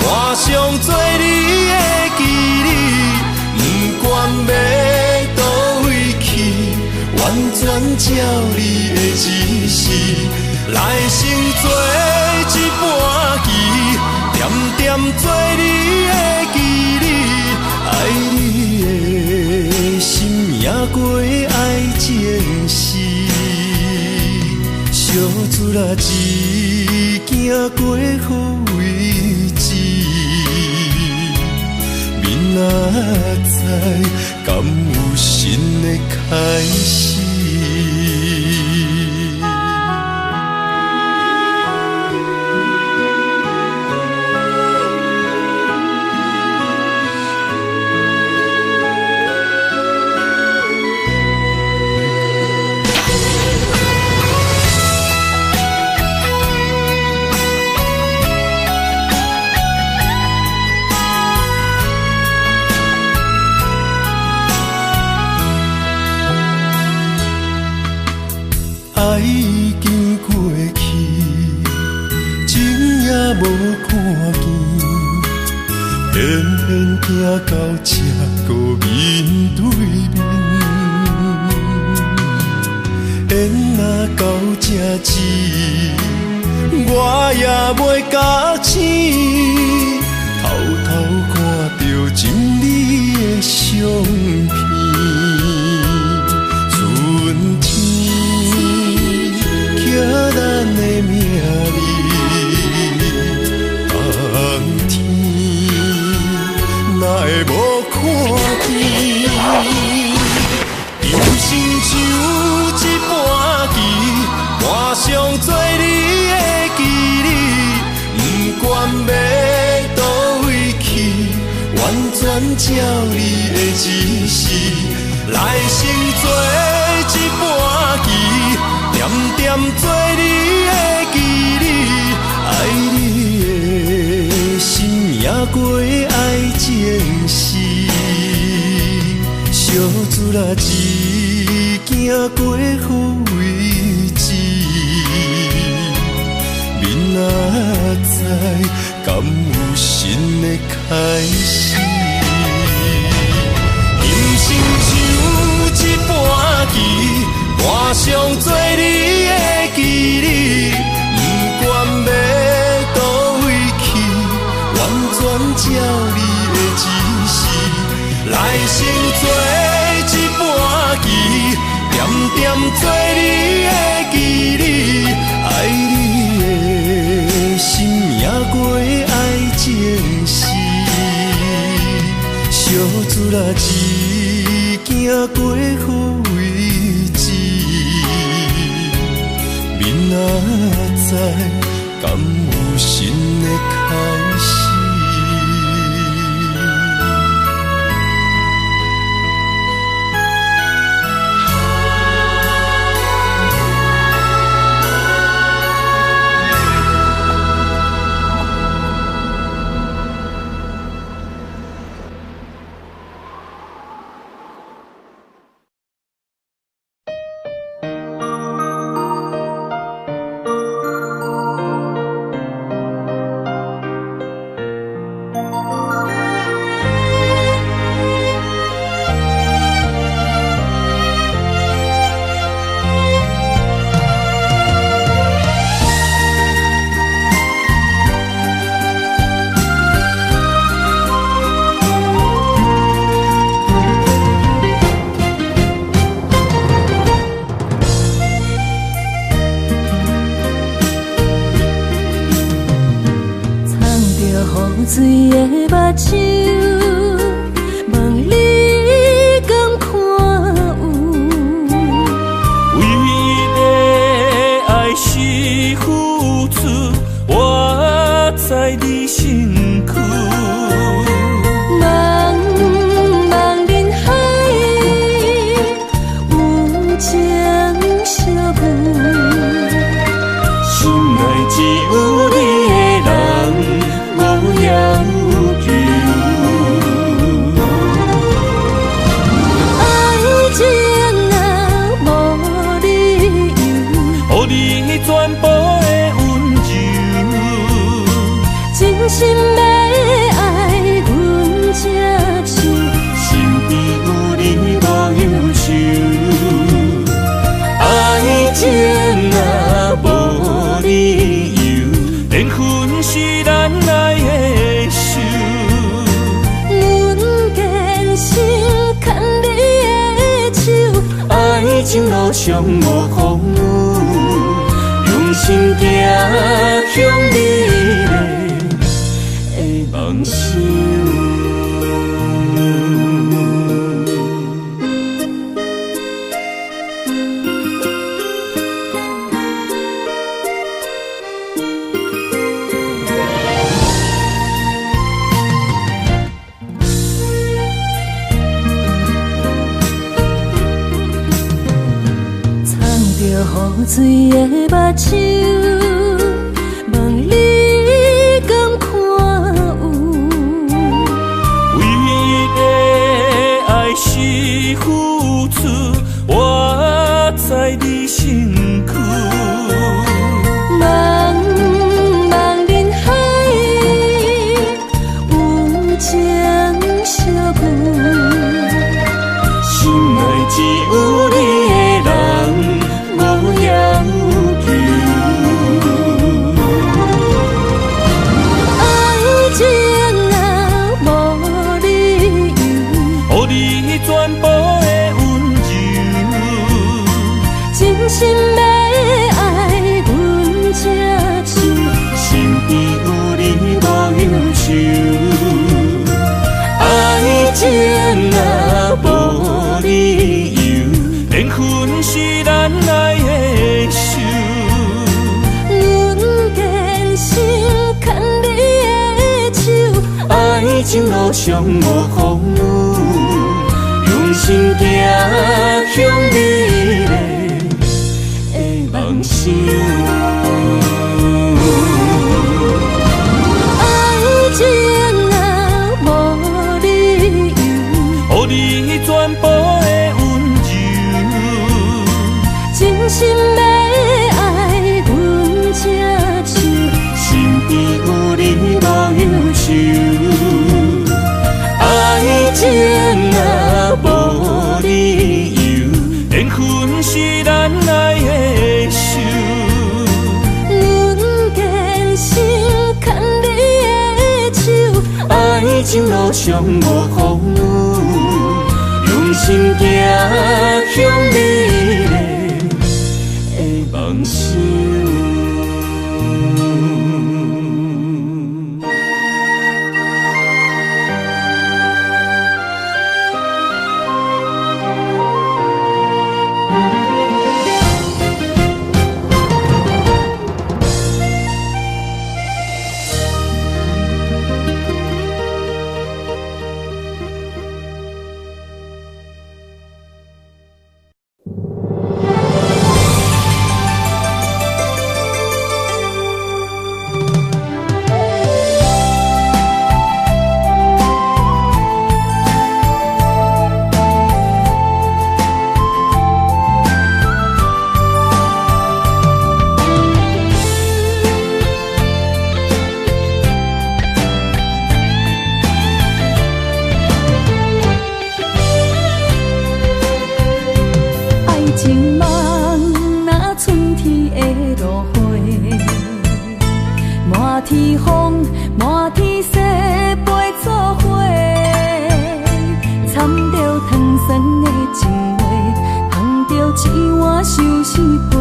换上做你的记忆，不管要倒位去，完全照你的指示，来生做。啦，只行过好位置，明仔载敢有新的开始？爱已经过去，情也无看见，偏偏行到这个面对面。缘若到这止，我也袂假醒，偷偷看到情侣的相片。春天。咱的名字，冬天哪会无看见？人生像一盘棋，换上做你的记忆，不管要倒位去，完全照你的指示，来生做一盘棋。点点做你的记忆，爱你的心也过爱情诗。小子啦，只行过好位置，明仔载敢有新的开始？人生像一盘棋。换上做你的记忆，不管要倒位去，完全照你的指示，来生做一盘棋，点点做你的记忆，爱你的心也过爱情诗。小子啦，只行过好位置。明仔载敢有新的开始？水的目睭，望你敢看有？为你的爱是付出，我在你身躯。茫茫人海，有情相伴，心内只有你的人。无要求，爱情若无理由，予你全部的温柔，真心要爱阮才像，身边有你无忧愁。爱情若无理由，连分是咱爱的手。阮坚信牵你的手，爱情路上无风雨，用心心行向美丽的梦想。雨水的目睭，望你敢看有？为你的爱是付出，我在你身躯。茫茫人海，有情相伴，心内只有你的人。全部的温柔，真心要爱阮才手，身边有你无忧愁。爱情若无理由，缘分是咱爱的手。阮坚信牵你的手，爱情路上无风雨。心行向美丽的梦想，爱情若无理由，予你全部的温柔，真心要爱阮才手，身边有你无忧愁。爱情若无理由，缘分是咱爱的手。阮坚信牵你的手，爱情路上无风雨，用心行向美丽的梦想。情梦若春天的落花，满天风，满天雪，陪作伙，掺着糖酸的情话，捧着一碗相思杯，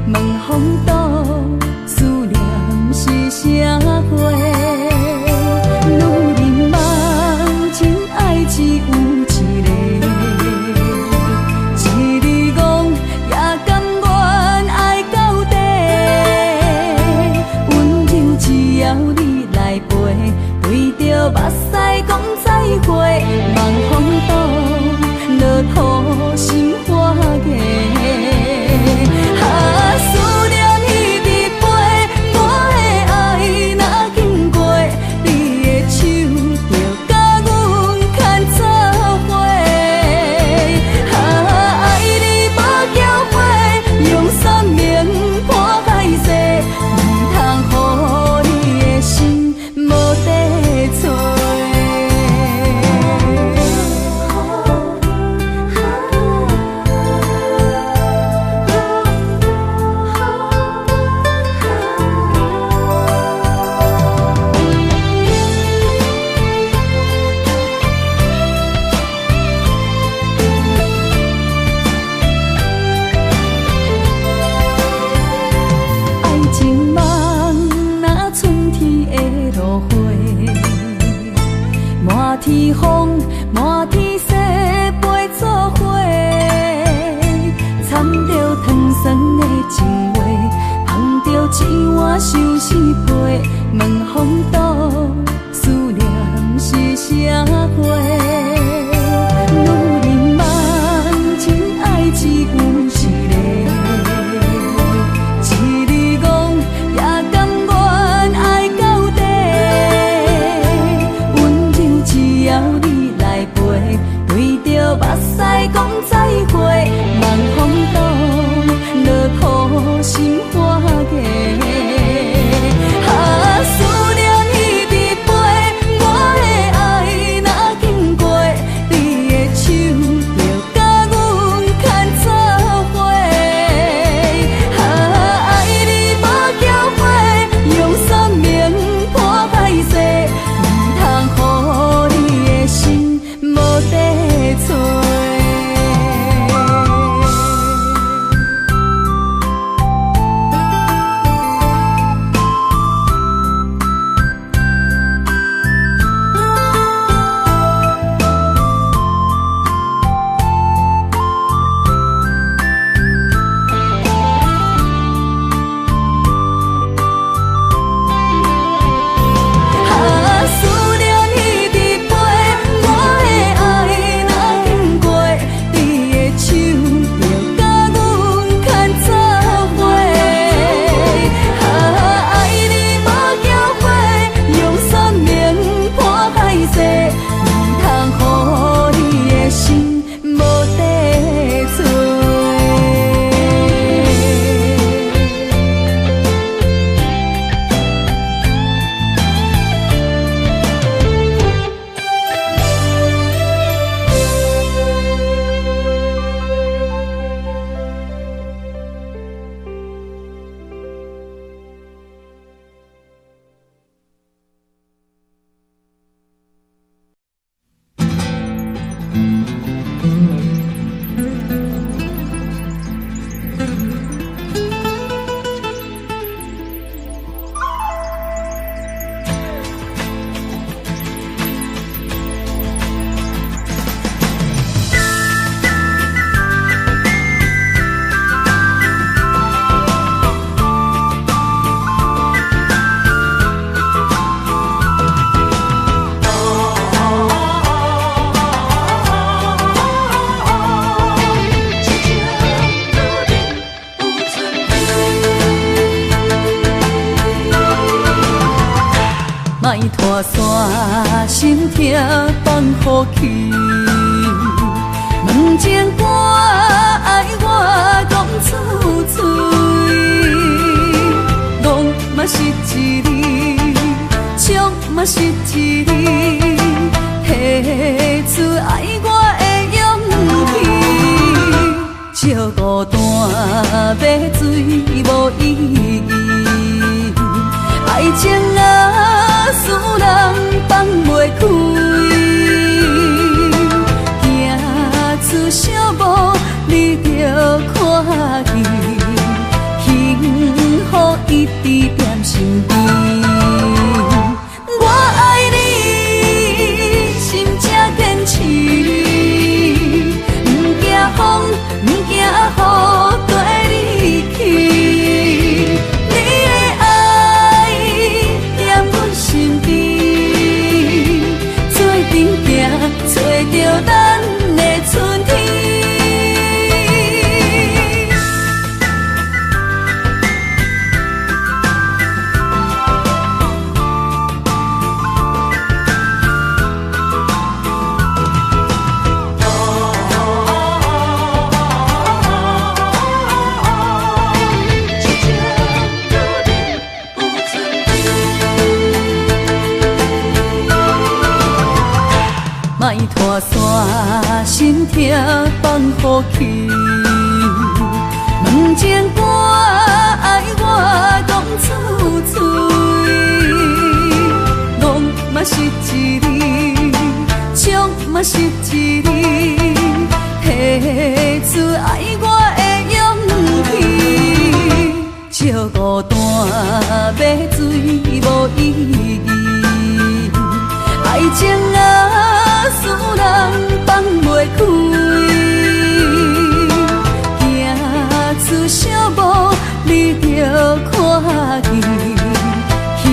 问风度思念是啥货？女人梦情爱只有一个。目屎讲再会，望风度落土心花芽。思念彼支杯，我的爱若经过，你的手就甲阮牵做伙。爱你无缴费，用生命破海誓，唔通予你的心无地。微风，满天雪飞作花，掺着糖酸的情话，捧着一碗相思杯，问风度思念是啥货？女人梦情爱只有一个，一字讲也甘愿爱到底，温柔只要你来陪，对着目屎讲再会，望风度落土心花嫁。思念一直飞，我的爱若经过，你的手就甲阮牵做伙。爱你无缴费，用生命破歹势，唔通予你的心无地找。莫拖山，心痛放予去。问情歌爱我讲出嘴，戆嘛是一字，唱嘛是一字，提出爱我的勇气。笑孤单要水无意义，爱情啊，使人放袂开，行出小步，你着看见，幸福一直踮身边。我爱你，心正坚持，不惊风，不惊雨，跟你去。找着咱的春天。莫拖山，心痛放予去。问情歌爱我讲出嘴，戆嘛是一字，唱嘛是一字，提出爱我的勇气。笑孤单要水无意义，爱情啊。人放袂开。行出小步，你着看见，幸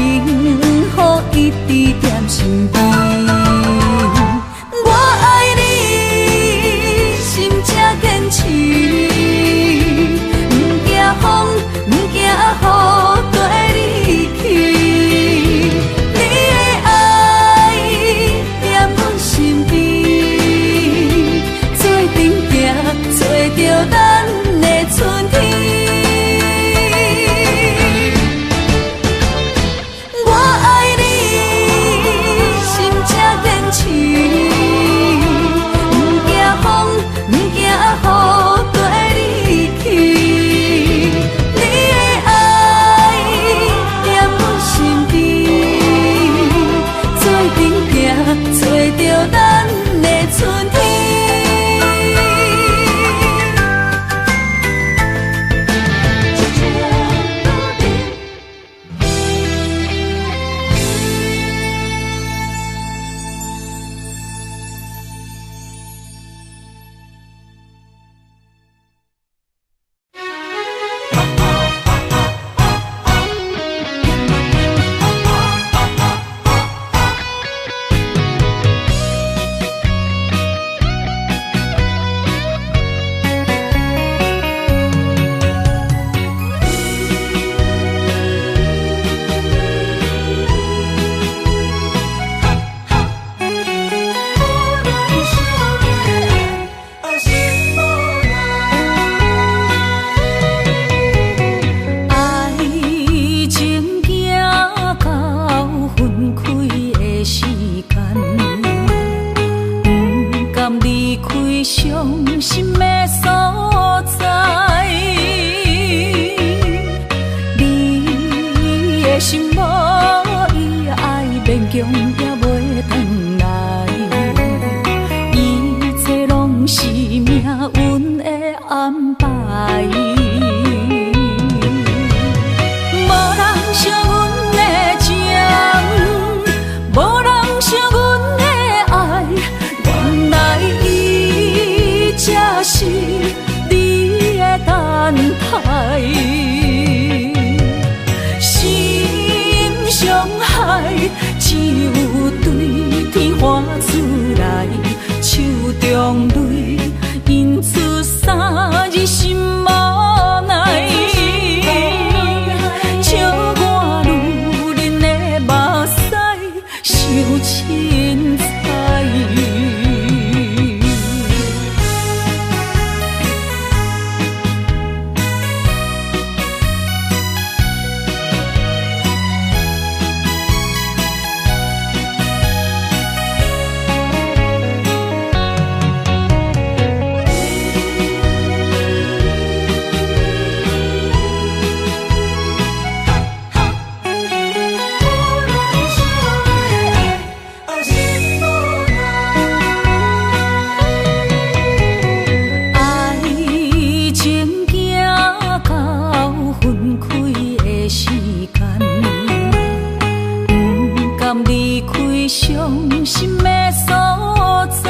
福一直踮身边。我爱你，心才坚持，不惊风，不惊雨跟你去。你的爱踮阮身边，做阵行，找着咱的春天。我爱你，心才坚持，不惊风，不惊雨跟你去。你的爱踮阮身边，做阵行，找着咱的春天。伤心的所在，你的心无伊爱勉强也袂转来，一切拢是命运的安排。无人像阮的情，无人像阮的爱，原来才是你的等待，心伤害只有对天喊出来，手中泪印出三字心无奈，笑我女人的目屎伤凊彩。伤心的所在，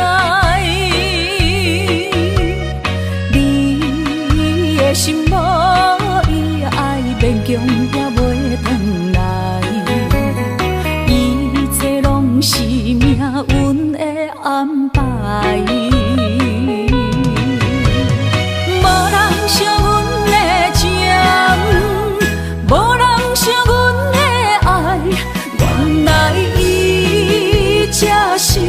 你的心无伊爱勉强也袂转来，一切拢是命运的安排。无人像阮的情，无人像阮的爱，原来才是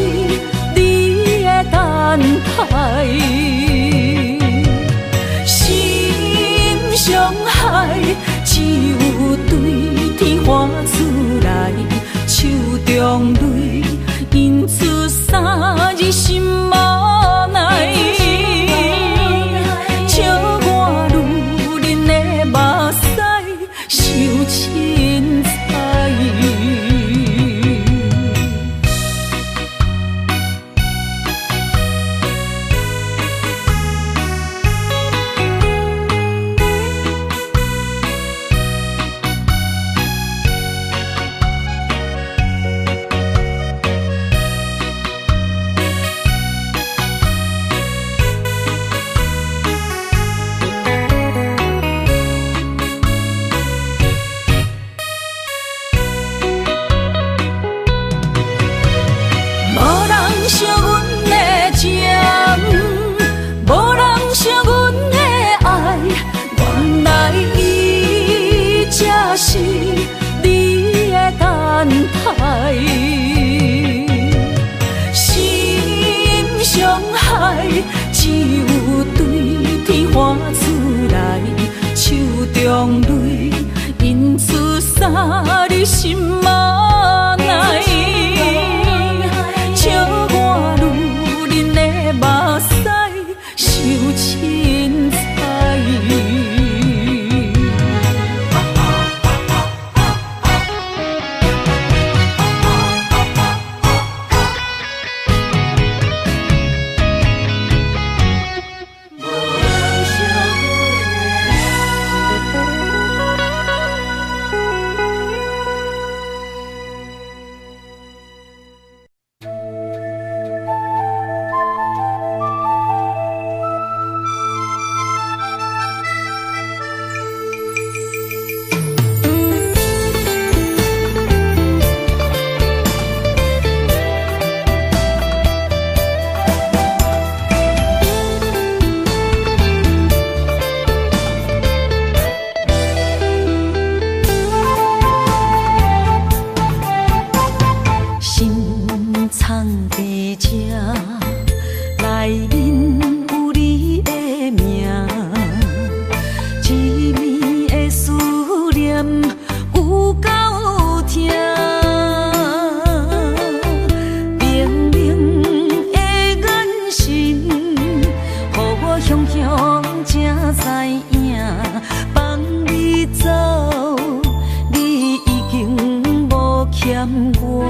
欠我。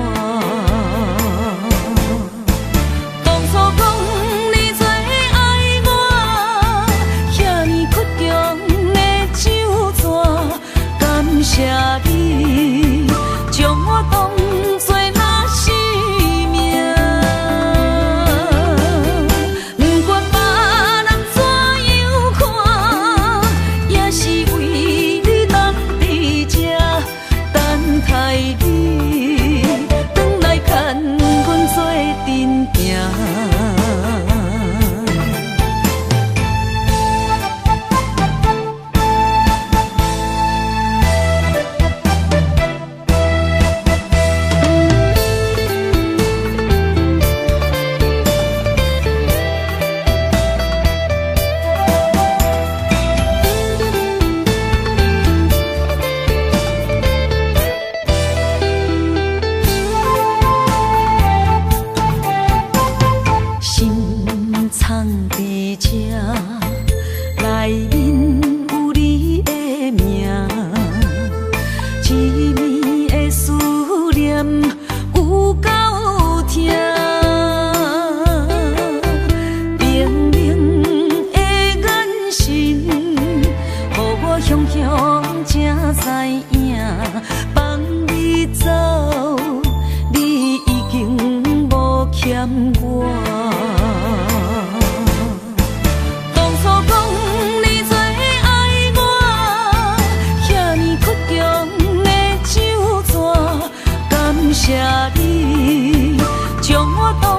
当初讲你最爱我，遐尼屈重的酒泉，感谢你将我当作那生命。不管别人怎样看，也是为你当伫这等待你，转来牵阮做阵行。藏伫这，内面有你的名，一暝的思念有够痛，明明的眼神，予我雄雄才知影，放你走，你已经无欠我。感谢你将我当